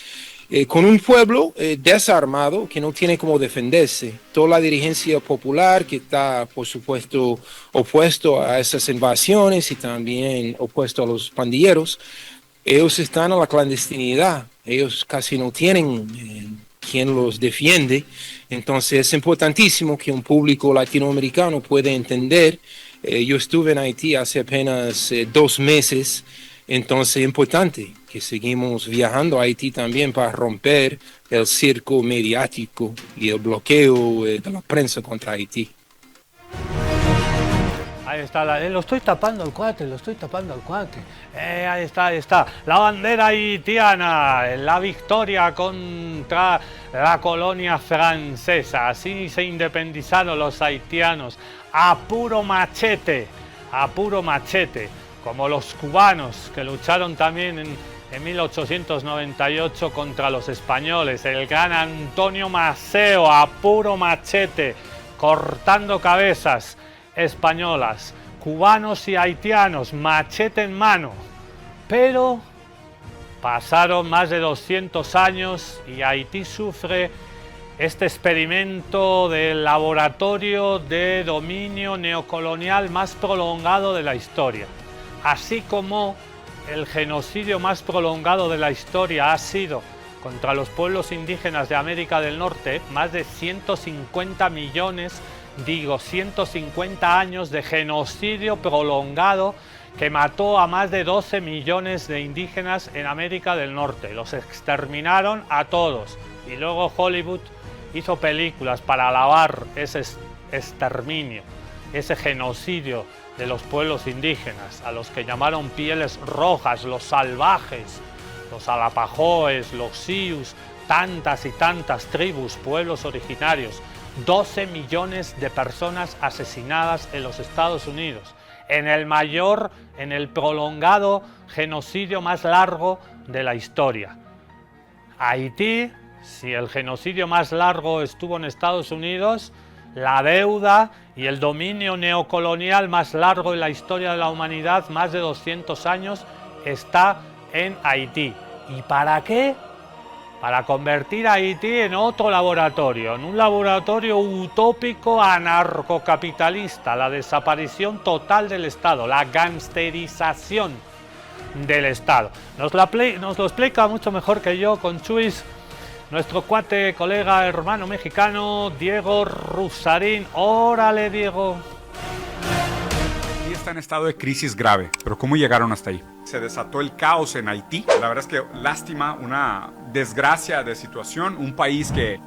[SPEAKER 11] con un pueblo desarmado que no tiene cómo defenderse. Toda la dirigencia popular, que está, por supuesto, opuesto a esas invasiones y también opuesto a los pandilleros, ellos están en la clandestinidad. Ellos casi no tienen quien los defiende. Entonces es importantísimo que un público latinoamericano pueda entender. Yo estuve en Haití hace apenas 2 meses, entonces es importante que seguimos viajando a Haití también para romper el circo mediático y el bloqueo de la prensa contra Haití.
[SPEAKER 1] Ahí está, lo estoy tapando el cuate. Ahí está. La bandera haitiana, la victoria contra la colonia francesa. Así se independizaron los haitianos, a puro machete, como los cubanos que lucharon también en 1898 contra los españoles. El gran Antonio Maceo, a puro machete, cortando cabezas españolas, cubanos y haitianos, machete en mano. Pero pasaron más de 200 años y Haití sufre este experimento del laboratorio de dominio neocolonial más prolongado de la historia. Así como el genocidio más prolongado de la historia ha sido contra los pueblos indígenas de América del Norte, más de 150 años de genocidio prolongado que mató a más de 12 millones de indígenas en América del Norte. Los exterminaron a todos y luego Hollywood hizo películas para alabar ese exterminio, ese genocidio de los pueblos indígenas, a los que llamaron pieles rojas, los salvajes, los alapajoes, los sius, tantas y tantas tribus, pueblos originarios. 12 millones de personas asesinadas en los Estados Unidos, en el prolongado genocidio más largo de la historia. Haití, si el genocidio más largo estuvo en Estados Unidos, la deuda y el dominio neocolonial más largo en la historia de la humanidad, más de 200 años, está en Haití. ¿Y para qué? para convertir a Haití en otro laboratorio, en un laboratorio utópico anarcocapitalista, la desaparición total del Estado, la gangsterización del Estado. Nos lo explica mucho mejor que yo con Chuis, nuestro cuate, colega, hermano mexicano, Diego Rusarín. Órale, Diego.
[SPEAKER 12] Haití está en estado de crisis grave, pero ¿cómo llegaron hasta ahí? Se desató el caos en Haití. La verdad es que lástima, una desgracia de situación, un país que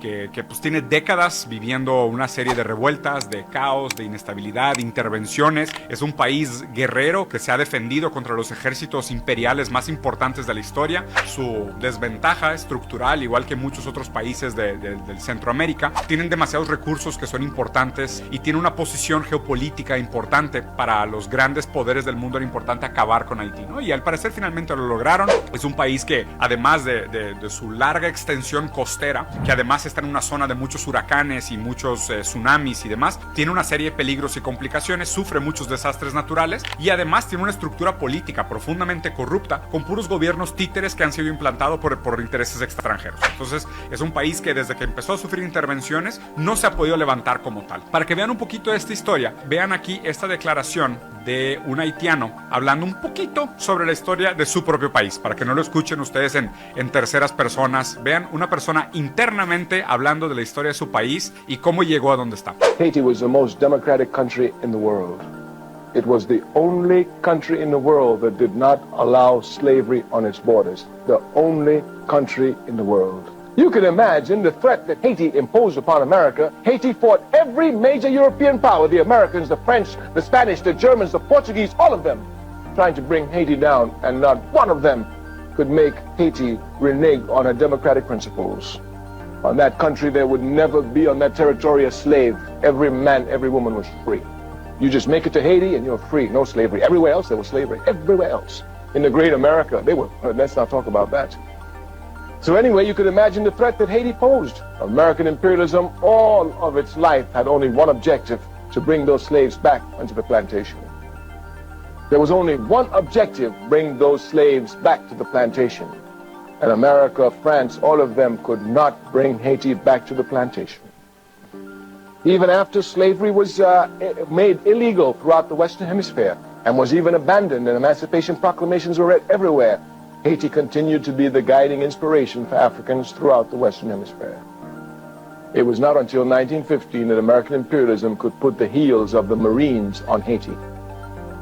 [SPEAKER 12] pues tiene décadas viviendo una serie de revueltas, de caos, de inestabilidad, de intervenciones. Es un país guerrero que se ha defendido contra los ejércitos imperiales más importantes de la historia. Su desventaja estructural, igual que muchos otros países del Centroamérica, tienen demasiados recursos que son importantes y tiene una posición geopolítica importante. Para los grandes poderes del mundo era importante acabar con Haití, ¿no? Y al parecer finalmente lo lograron. Es un país que, además de su larga extensión costera, que además está en una zona de muchos huracanes y muchos tsunamis y demás, tiene una serie de peligros y complicaciones, sufre muchos desastres naturales y además tiene una estructura política profundamente corrupta, con puros gobiernos títeres que han sido implantados por intereses extranjeros. Entonces es un país que desde que empezó a sufrir intervenciones no se ha podido levantar como tal. Para que vean un poquito de esta historia, vean aquí esta declaración de un haitiano hablando un poquito sobre la historia de su propio país, para que no lo escuchen ustedes en terceras personas. Vean una persona internamente hablando de la historia de su país y cómo llegó a donde está.
[SPEAKER 13] Haiti was the most democratic country in the world. It was the only country in the world that did not allow slavery on its borders. The only country in the world. You can imagine the threat that Haiti imposed upon America. Haiti fought every major European power, the Americans, the French, the Spanish, the Germans, the Portuguese, all of them, trying to bring Haiti down, and not one of them could make Haiti renege on her democratic principles. On that country, there would never be on that territory a slave. Every man, every woman was free. You just make it to Haiti and you're free, no slavery. Everywhere else there was slavery, everywhere else. In the great America, they were, let's not talk about that. So anyway, you could imagine the threat that Haiti posed. American imperialism, all of its life, had only one objective, to bring those slaves back onto the plantation. There was only one objective, bring those slaves back to the plantation. And America, France, all of them could not bring Haiti back to the plantation. Even after slavery was made illegal throughout the Western Hemisphere and was even abandoned and emancipation proclamations were read everywhere, Haiti continued to be the guiding inspiration for Africans throughout the Western Hemisphere. It was not until 1915 that American imperialism could put the heels of the Marines on Haiti,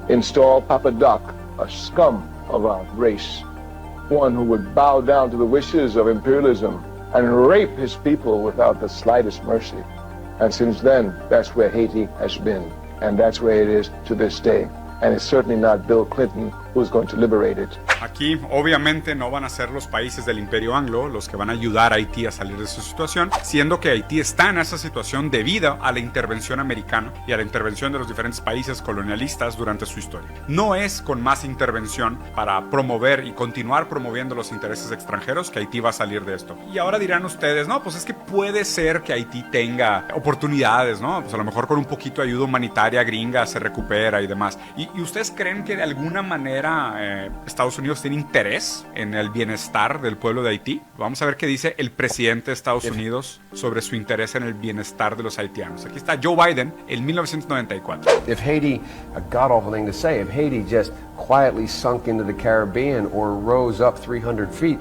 [SPEAKER 13] install Papa Doc, a scum of a race, one who would bow down to the wishes of imperialism and rape his people without the slightest mercy. And since then, that's where Haiti has been, and that's where it is to this day. And it's certainly not Bill Clinton who's going to liberate it.
[SPEAKER 12] Aquí obviamente no van a ser los países del Imperio Anglo los que van a ayudar a Haití a salir de su situación, siendo que Haití está en esa situación debido a la intervención americana y a la intervención de los diferentes países colonialistas durante su historia. No es con más intervención para promover y continuar promoviendo los intereses extranjeros que Haití va a salir de esto. Y ahora dirán ustedes, no, pues es que puede ser que Haití tenga oportunidades, ¿no? Pues a lo mejor con un poquito de ayuda humanitaria gringa se recupera y demás. ¿Y ustedes creen que de alguna manera Estados Unidos tiene interés en el bienestar del pueblo de Haití? Vamos a ver qué dice el presidente de Estados Unidos sobre su interés en el bienestar de los haitianos. Aquí está Joe Biden en 1994.
[SPEAKER 14] If Haiti, a god-awful thing to say, if Haiti just quietly sunk into the Caribbean or rose up 300 feet,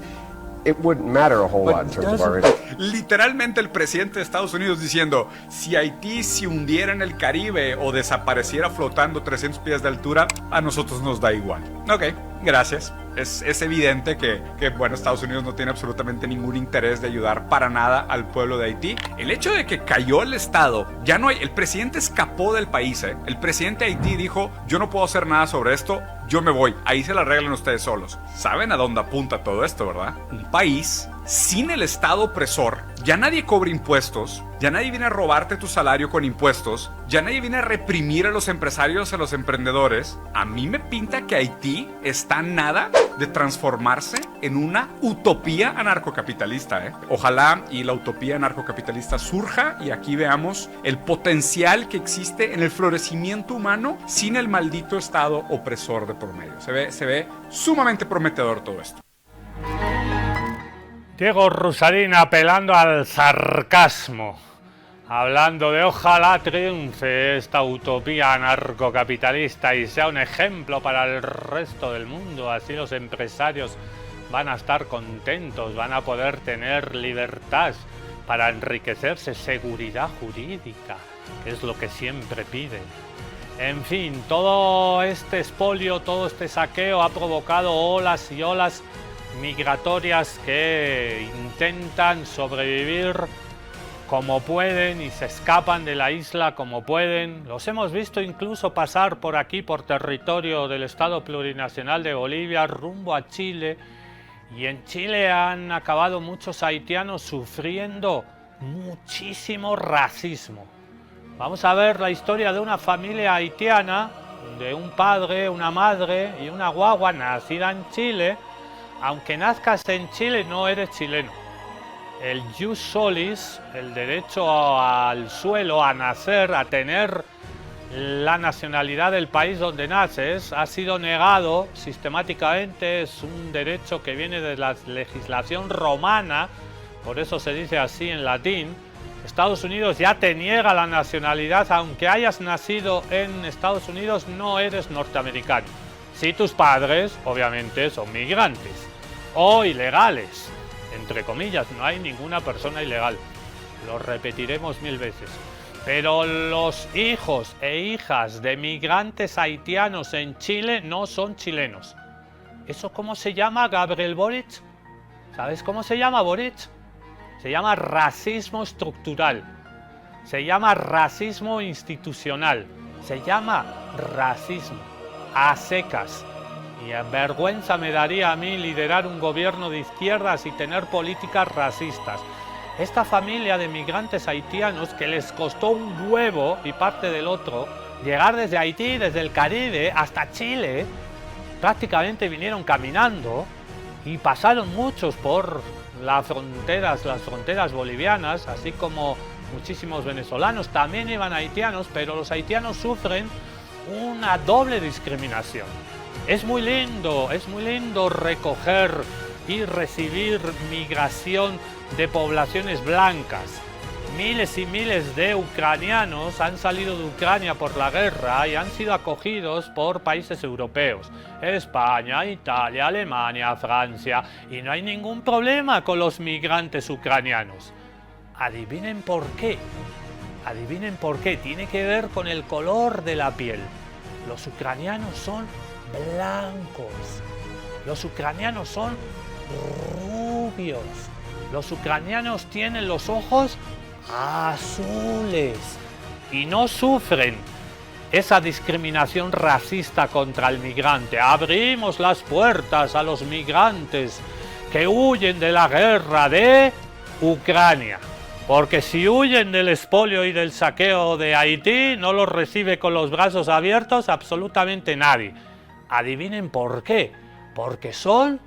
[SPEAKER 14] it wouldn't matter a whole lot in terms of our interest.
[SPEAKER 12] Literalmente el presidente de Estados Unidos diciendo, si Haití se hundiera en el Caribe o desapareciera flotando 300 pies de altura, a nosotros nos da igual. Ok, gracias. Es evidente que, bueno, Estados Unidos no tiene absolutamente ningún interés de ayudar para nada al pueblo de Haití. El hecho de que cayó el Estado, ya no hay, el presidente escapó del país, ¿eh? El presidente de Haití dijo, yo no puedo hacer nada sobre esto, yo me voy, ahí se la arreglan ustedes solos. ¿Saben a dónde apunta todo esto, verdad? Un país sin el Estado opresor, ya nadie cobra impuestos, ya nadie viene a robarte tu salario con impuestos, ya nadie viene a reprimir a los empresarios, a los emprendedores. A mí me pinta que Haití está nada de transformarse en una utopía anarcocapitalista, ¿eh? Ojalá y la utopía anarcocapitalista surja y aquí veamos el potencial que existe en el florecimiento humano sin el maldito Estado opresor de por medio. Se ve sumamente prometedor todo esto.
[SPEAKER 1] Diego Rusarín apelando al sarcasmo, hablando de ojalá triunfe esta utopía anarcocapitalista y sea un ejemplo para el resto del mundo. Así los empresarios van a estar contentos, van a poder tener libertad para enriquecerse, seguridad jurídica, que es lo que siempre piden. En fin, todo este expolio, todo este saqueo ha provocado olas y olas migratorias que intentan sobrevivir como pueden y se escapan de la isla como pueden. Los hemos visto incluso pasar por aquí, por territorio del Estado Plurinacional de Bolivia, rumbo a Chile. Y en Chile han acabado muchos haitianos sufriendo muchísimo racismo. Vamos a ver la historia de una familia haitiana, de un padre, una madre y una guagua nacida en Chile. Aunque nazcas en Chile, no eres chileno. El jus solis, el derecho al suelo, a nacer, a tener la nacionalidad del país donde naces, ha sido negado sistemáticamente. Es un derecho que viene de la legislación romana, por eso se dice así en latín. Estados Unidos ya te niega la nacionalidad, aunque hayas nacido en Estados Unidos, no eres norteamericano. Si tus padres, obviamente, son migrantes o ilegales, entre comillas, no hay ninguna persona ilegal, lo repetiremos 1000 veces. Pero los hijos e hijas de migrantes haitianos en Chile no son chilenos. ¿Eso cómo se llama, Gabriel Boric? ¿Sabes cómo se llama, Boric? Se llama racismo estructural, se llama racismo institucional, se llama racismo a secas. Y vergüenza me daría a mí liderar un gobierno de izquierdas y tener políticas racistas. Esta familia de migrantes haitianos, que les costó un huevo y parte del otro llegar desde Haití, desde el Caribe hasta Chile, prácticamente vinieron caminando y pasaron muchos por las fronteras bolivianas, así como muchísimos venezolanos también iban haitianos, pero los haitianos sufren una doble discriminación. Es muy lindo recoger y recibir migración de poblaciones blancas. Miles y miles de ucranianos han salido de Ucrania por la guerra y han sido acogidos por países europeos, España, Italia, Alemania, Francia, y no hay ningún problema con los migrantes ucranianos. Adivinen por qué. Adivinen por qué. Tiene que ver con el color de la piel. Los ucranianos son blancos. Los ucranianos son rubios. Los ucranianos tienen los ojos azules y no sufren esa discriminación racista contra el migrante. Abrimos las puertas a los migrantes que huyen de la guerra de Ucrania, porque si huyen del expolio y del saqueo de Haití, no los recibe con los brazos abiertos absolutamente nadie. Adivinen por qué. Porque son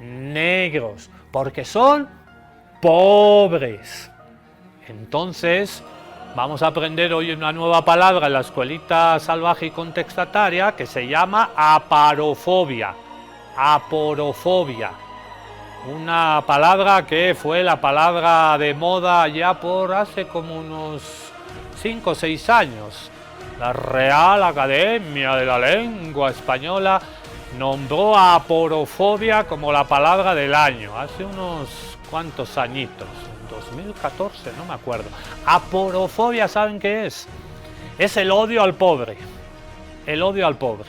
[SPEAKER 1] negros, porque son pobres. Entonces, vamos a aprender hoy una nueva palabra en la escuelita salvaje y contestataria que se llama aporofobia. Aporofobia. Una palabra que fue la palabra de moda ya por hace como unos 5 o 6 años. La Real Academia de la Lengua Española nombró a aporofobia como la palabra del año, hace unos cuantos añitos, 2014, no me acuerdo. Aporofobia, ¿saben qué es? Es el odio al pobre, el odio al pobre,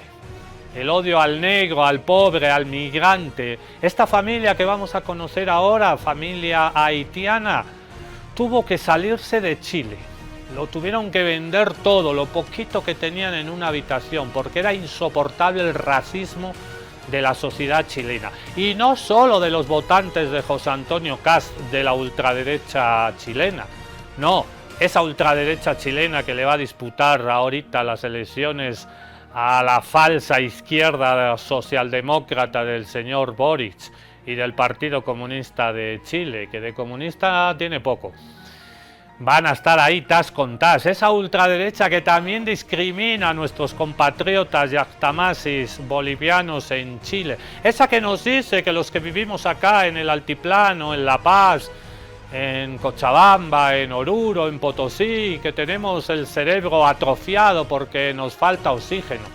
[SPEAKER 1] el odio al negro, al pobre, al migrante. Esta familia que vamos a conocer ahora, familia haitiana, tuvo que salirse de Chile. Lo tuvieron que vender todo, lo poquito que tenían en una habitación, porque era insoportable el racismo de la sociedad chilena. Y no solo de los votantes de José Antonio Kast, de la ultraderecha chilena. No, esa ultraderecha chilena que le va a disputar ahorita las elecciones a la falsa izquierda socialdemócrata del señor Boric y del Partido Comunista de Chile, que de comunista tiene poco. van a estar ahí tas con tas. Esa ultraderecha que también discrimina a nuestros compatriotas yactamasis bolivianos en Chile. Esa que nos dice que los que vivimos acá en el Altiplano, en La Paz, en Cochabamba, en Oruro, en Potosí, que tenemos el cerebro atrofiado porque nos falta oxígeno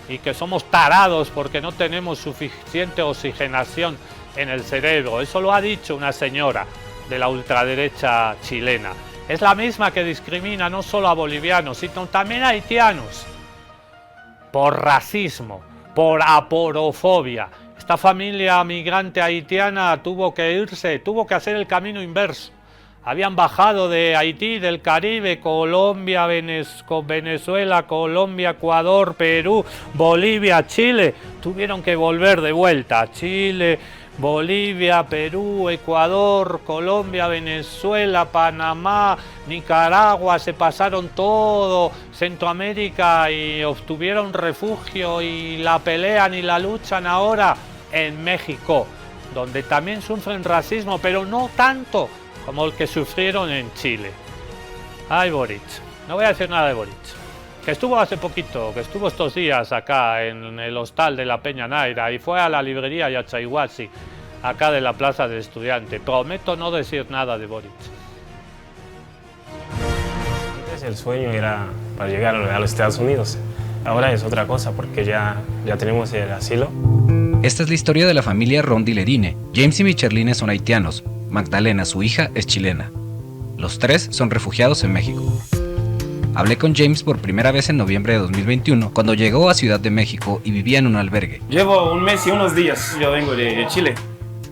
[SPEAKER 1] y que somos tarados porque no tenemos suficiente oxigenación en el cerebro. Eso lo ha dicho una señora de la ultraderecha chilena. Es la misma que discrimina no solo a bolivianos, sino también a haitianos, por racismo, por aporofobia. Esta familia migrante haitiana tuvo que irse, tuvo que hacer el camino inverso. Habían bajado de Haití, del Caribe, Colombia, Venezuela, Colombia, Ecuador, Perú, Bolivia, Chile. Tuvieron que volver de vuelta a Chile, Bolivia, Perú, Ecuador, Colombia, Venezuela, Panamá, Nicaragua, se pasaron todo Centroamérica y obtuvieron refugio y la pelean y la luchan ahora en México, donde también sufren racismo, pero no tanto como el que sufrieron en Chile. Ay, Boric, no voy a decir nada de Boric, que estuvo hace poquito, que estuvo estos días acá en el hostal de la Peña Naira y fue a la librería Yachaywasi, acá de la Plaza del Estudiante. Prometo no decir nada de Boric.
[SPEAKER 15] Antes el sueño era para llegar a los Estados Unidos. Ahora es otra cosa porque ya tenemos el asilo.
[SPEAKER 16] Esta es la historia de la familia Rondi Lerine. James y Michelline son haitianos. Magdalena, su hija, es chilena. Los tres son refugiados en México. Hablé con James por primera vez en noviembre de 2021, cuando llegó a Ciudad de México y vivía en un albergue.
[SPEAKER 17] Llevo un mes y unos días, yo vengo de Chile.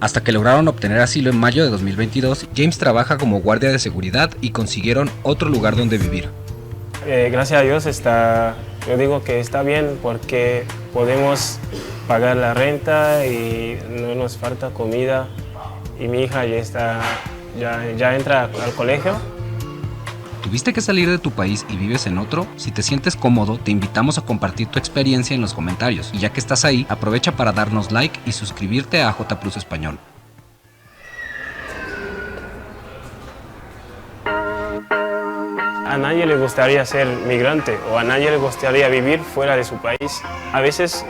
[SPEAKER 16] Hasta que lograron obtener asilo en mayo de 2022, James trabaja como guardia de seguridad y consiguieron otro lugar donde vivir.
[SPEAKER 15] Gracias a Dios yo digo que está bien porque podemos pagar la renta y no nos falta comida. Y mi hija ya entra al colegio.
[SPEAKER 16] ¿Tuviste que salir de tu país y vives en otro? Si te sientes cómodo, te invitamos a compartir tu experiencia en los comentarios. Y ya que estás ahí, aprovecha para darnos like y suscribirte a J Plus Español.
[SPEAKER 15] A nadie le gustaría ser migrante o a nadie le gustaría vivir fuera de su país. A veces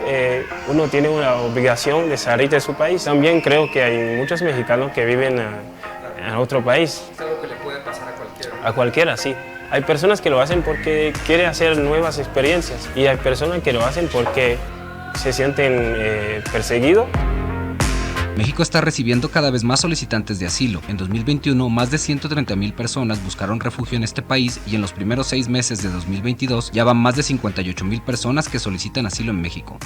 [SPEAKER 15] uno tiene una obligación de salir de su país. También creo que hay muchos mexicanos que viven en otro país.
[SPEAKER 17] Es algo que le puede pasar a cualquiera.
[SPEAKER 15] A cualquiera, sí. Hay personas que lo hacen porque quieren hacer nuevas experiencias y hay personas que lo hacen porque se sienten perseguidos.
[SPEAKER 16] México está recibiendo cada vez más solicitantes de asilo. En 2021, más de 130,000 personas buscaron refugio en este país y en los primeros 6 meses de 2022 ya van más de 58,000 personas que solicitan asilo en México.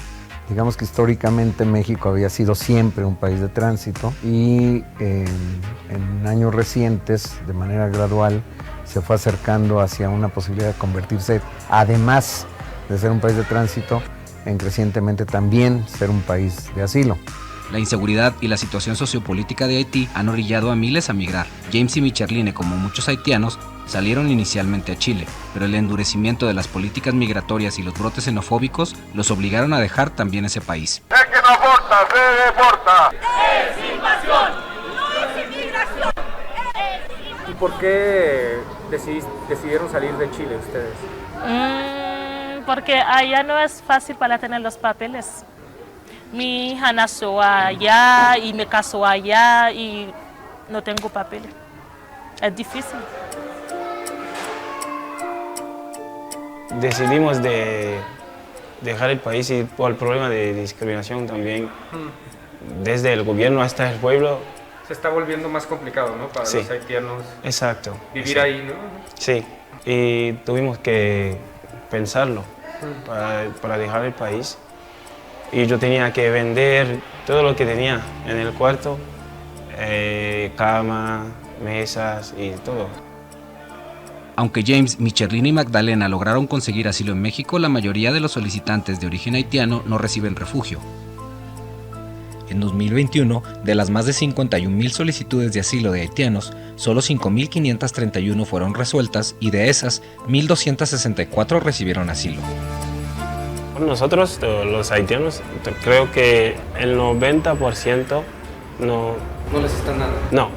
[SPEAKER 18] Digamos que históricamente México había sido siempre un país de tránsito y en años recientes, de manera gradual, se fue acercando hacia una posibilidad de convertirse, además de ser un país de tránsito, en crecientemente también ser un país de asilo.
[SPEAKER 16] La inseguridad y la situación sociopolítica de Haití han orillado a miles a migrar. James y Michelline, como muchos haitianos, salieron inicialmente a Chile, pero el endurecimiento de las políticas migratorias y los brotes xenofóbicos los obligaron a dejar también ese país.
[SPEAKER 19] ¡Es que no aporta, se deporta!
[SPEAKER 20] ¡Es invasión! ¡No es inmigración!
[SPEAKER 17] ¿Y por qué decidieron salir de Chile ustedes?
[SPEAKER 21] Porque allá no es fácil para tener los papeles. Mi hija nació allá y me casó allá y no tengo papeles. Es difícil.
[SPEAKER 15] Decidimos de dejar el país y por el problema de discriminación también. Desde el gobierno hasta el pueblo.
[SPEAKER 17] Se está volviendo más complicado, ¿no? Para los haitianos.
[SPEAKER 15] Exacto.
[SPEAKER 17] Vivir ahí, ¿no?
[SPEAKER 15] Sí. Y tuvimos que pensarlo para dejar el país. Y yo tenía que vender todo lo que tenía en el cuarto, cama, mesas y todo.
[SPEAKER 16] Aunque James, Michelline y Magdalena lograron conseguir asilo en México, la mayoría de los solicitantes de origen haitiano no reciben refugio. En 2021, de las más de 51,000 solicitudes de asilo de haitianos, solo 5,531 fueron resueltas y de esas, 1,264 recibieron asilo.
[SPEAKER 15] Nosotros, los haitianos, creo que el 90% no...
[SPEAKER 17] ¿No les están dando?
[SPEAKER 15] No,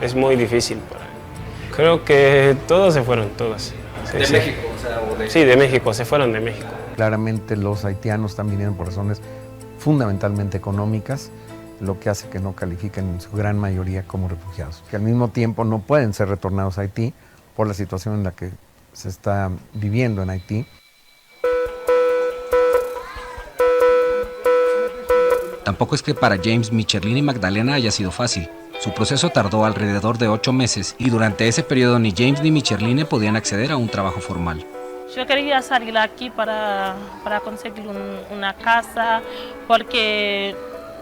[SPEAKER 15] es muy difícil. Creo que todos se fueron, todos. Sí,
[SPEAKER 17] ¿De México? O sea,
[SPEAKER 15] Sí, de México, se fueron de México.
[SPEAKER 18] Claramente los haitianos están viniendo por razones fundamentalmente económicas, lo que hace que no califiquen en su gran mayoría como refugiados, que al mismo tiempo no pueden ser retornados a Haití por la situación en la que se está viviendo en Haití.
[SPEAKER 16] Tampoco es que para James, Michelina y Magdalena haya sido fácil. Su proceso tardó alrededor de 8 meses y durante ese periodo ni James ni Michelina podían acceder a un trabajo formal.
[SPEAKER 21] Yo quería salir aquí para conseguir una casa, porque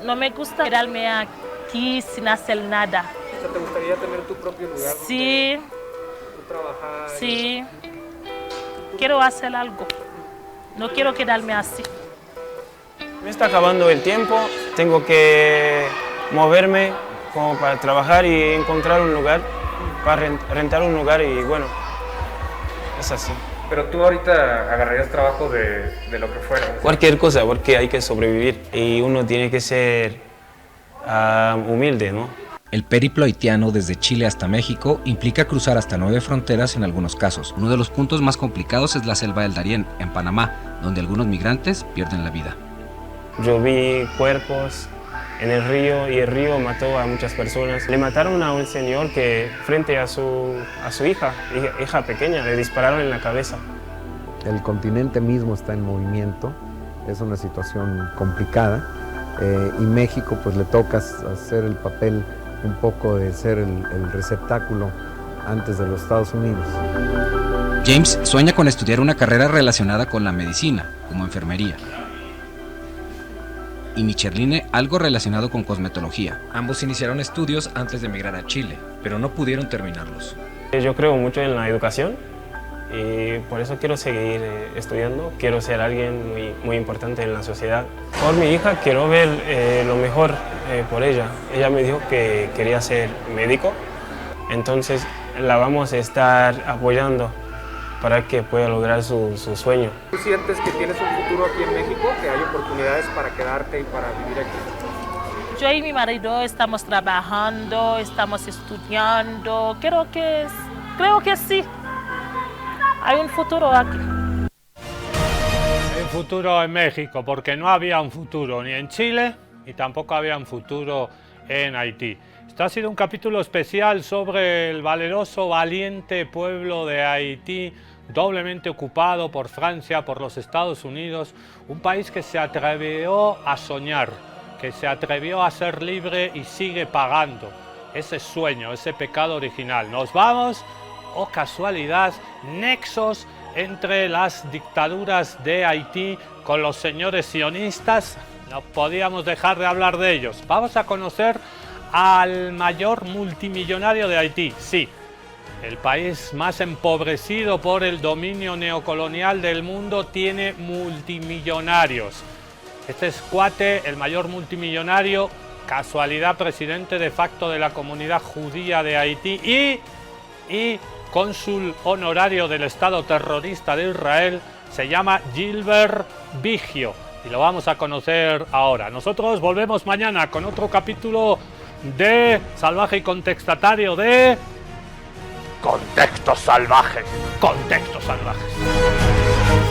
[SPEAKER 21] no me gusta quedarme aquí sin hacer nada.
[SPEAKER 17] O sea, ¿te gustaría tener tu propio lugar?
[SPEAKER 21] Sí.
[SPEAKER 17] Donde trabajar.
[SPEAKER 21] Sí. Quiero hacer algo. No quiero quedarme así.
[SPEAKER 15] Me está acabando el tiempo, tengo que moverme como para trabajar y encontrar un lugar, para rentar un lugar y bueno, es así.
[SPEAKER 17] Pero tú ahorita agarrarías trabajo de lo que fuera.
[SPEAKER 15] Cualquier cosa, porque hay que sobrevivir y uno tiene que ser humilde, ¿no?
[SPEAKER 16] El periplo haitiano desde Chile hasta México implica cruzar hasta 9 fronteras en algunos casos. Uno de los puntos más complicados es la selva del Darién, en Panamá, donde algunos migrantes pierden la vida.
[SPEAKER 15] Yo vi cuerpos en el río y el río mató a muchas personas. Le mataron a un señor que frente a su hija pequeña, le dispararon en la cabeza.
[SPEAKER 18] El continente mismo está en movimiento, es una situación complicada y México pues le toca hacer el papel un poco de ser el receptáculo antes de los Estados Unidos.
[SPEAKER 16] James sueña con estudiar una carrera relacionada con la medicina, como enfermería. Y Michelina algo relacionado con cosmetología. Ambos iniciaron estudios antes de emigrar a Chile, pero no pudieron terminarlos.
[SPEAKER 15] Yo creo mucho en la educación y por eso quiero seguir estudiando. Quiero ser alguien muy importante en la sociedad. Por mi hija quiero ver lo mejor por ella. Ella me dijo que quería ser médico, entonces la vamos a estar apoyando para que pueda lograr su sueño.
[SPEAKER 17] ¿Tú sientes que tienes un futuro aquí en México, que hay oportunidades para quedarte y para vivir aquí?
[SPEAKER 21] Yo y mi marido estamos trabajando, estamos estudiando. Creo que sí. Hay un futuro aquí.
[SPEAKER 1] Hay un futuro en México, porque no había un futuro ni en Chile y tampoco había un futuro en Haití. Este ha sido un capítulo especial sobre el valeroso, valiente pueblo de Haití, doblemente ocupado por Francia, por los Estados Unidos, un país que se atrevió a soñar, que se atrevió a ser libre y sigue pagando ese sueño, ese pecado original. Nos vamos, oh casualidad, nexos entre las dictaduras de Haití con los señores sionistas, no podíamos dejar de hablar de ellos. Vamos a conocer al mayor multimillonario de Haití, sí, el país más empobrecido por el dominio neocolonial del mundo tiene multimillonarios. Este es Cuate, el mayor multimillonario, casualidad presidente de facto de la comunidad judía de Haití y cónsul honorario del Estado terrorista de Israel, se llama Gilbert Bigio y lo vamos a conocer ahora. Nosotros volvemos mañana con otro capítulo de Salvaje y Contextatario de Contextos Salvajes. Contextos Salvajes.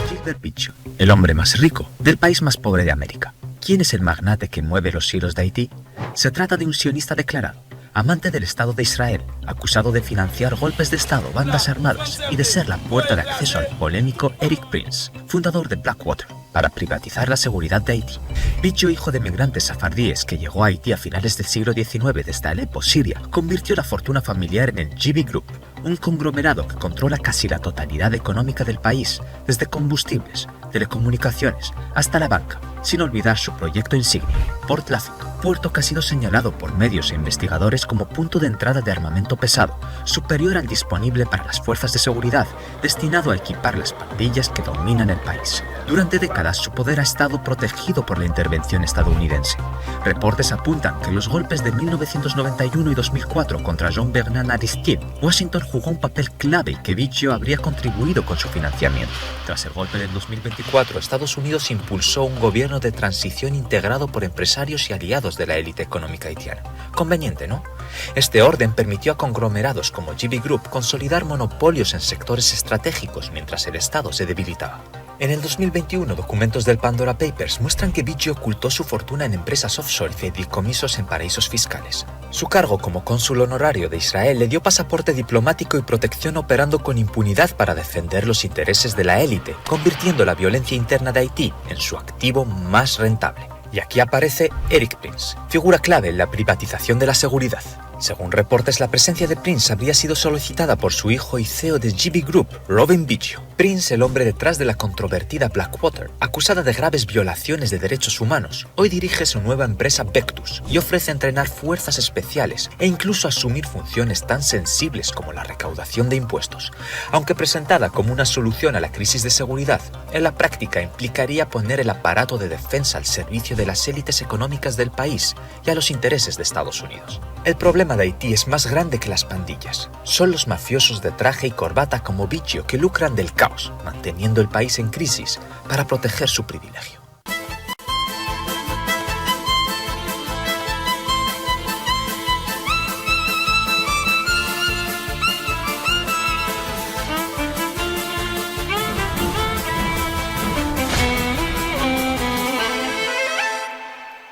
[SPEAKER 2] Gilbert Bigio, el hombre más rico del país más pobre de América. ¿Quién es el magnate que mueve los hilos de Haití? Se trata de un sionista declarado, amante del Estado de Israel, acusado de financiar golpes de Estado, bandas armadas y de ser la puerta de acceso al polémico Eric Prince, fundador de Blackwater, para privatizar la seguridad de Haití. Bigio, hijo de migrantes sefardíes que llegó a Haití a finales del siglo XIX desde Alepo, Siria, convirtió la fortuna familiar en el GB Group, un conglomerado que controla casi la totalidad económica del país, desde combustibles, telecomunicaciones hasta la banca, sin olvidar su proyecto insignia, Port Lafitte, puerto que ha sido señalado por medios e investigadores como punto de entrada de armamento pesado, superior al disponible para las fuerzas de seguridad, destinado a equipar las pandillas que dominan el país. Durante décadas su poder ha estado protegido por la intervención estadounidense. Reportes apuntan que en los golpes de 1991 y 2004 contra Jean-Bernard Aristide, Washington jugó un papel clave y que Biggio habría contribuido con su financiamiento. Tras el golpe del 2024, Estados Unidos impulsó un gobierno de transición integrado por empresarios y aliados de la élite económica haitiana. Conveniente, ¿no? Este orden permitió a conglomerados como GB Group consolidar monopolios en sectores estratégicos mientras el Estado se debilitaba. En el 2021, documentos del Pandora Papers muestran que Biggio ocultó su fortuna en empresas offshore y fideicomisos en paraísos fiscales. Su cargo como cónsul honorario de Israel le dio pasaporte diplomático y protección operando con impunidad para defender los intereses de la élite, convirtiendo la violencia interna de Haití en su activo más rentable. Y aquí aparece Eric Prince, figura clave en la privatización de la seguridad. Según reportes, la presencia de Prince habría sido solicitada por su hijo y CEO de GB Group, Robin Biggio. Prince, el hombre detrás de la controvertida Blackwater, acusada de graves violaciones de derechos humanos, hoy dirige su nueva empresa Vectus y ofrece entrenar fuerzas especiales e incluso asumir funciones tan sensibles como la recaudación de impuestos. Aunque presentada como una solución a la crisis de seguridad, en la práctica implicaría poner el aparato de defensa al servicio de las élites económicas del país y a los intereses de Estados Unidos. El problema de Haití es más grande que las pandillas. Son los mafiosos de traje y corbata como Biggio que lucran del caos, manteniendo el país en crisis para proteger su privilegio.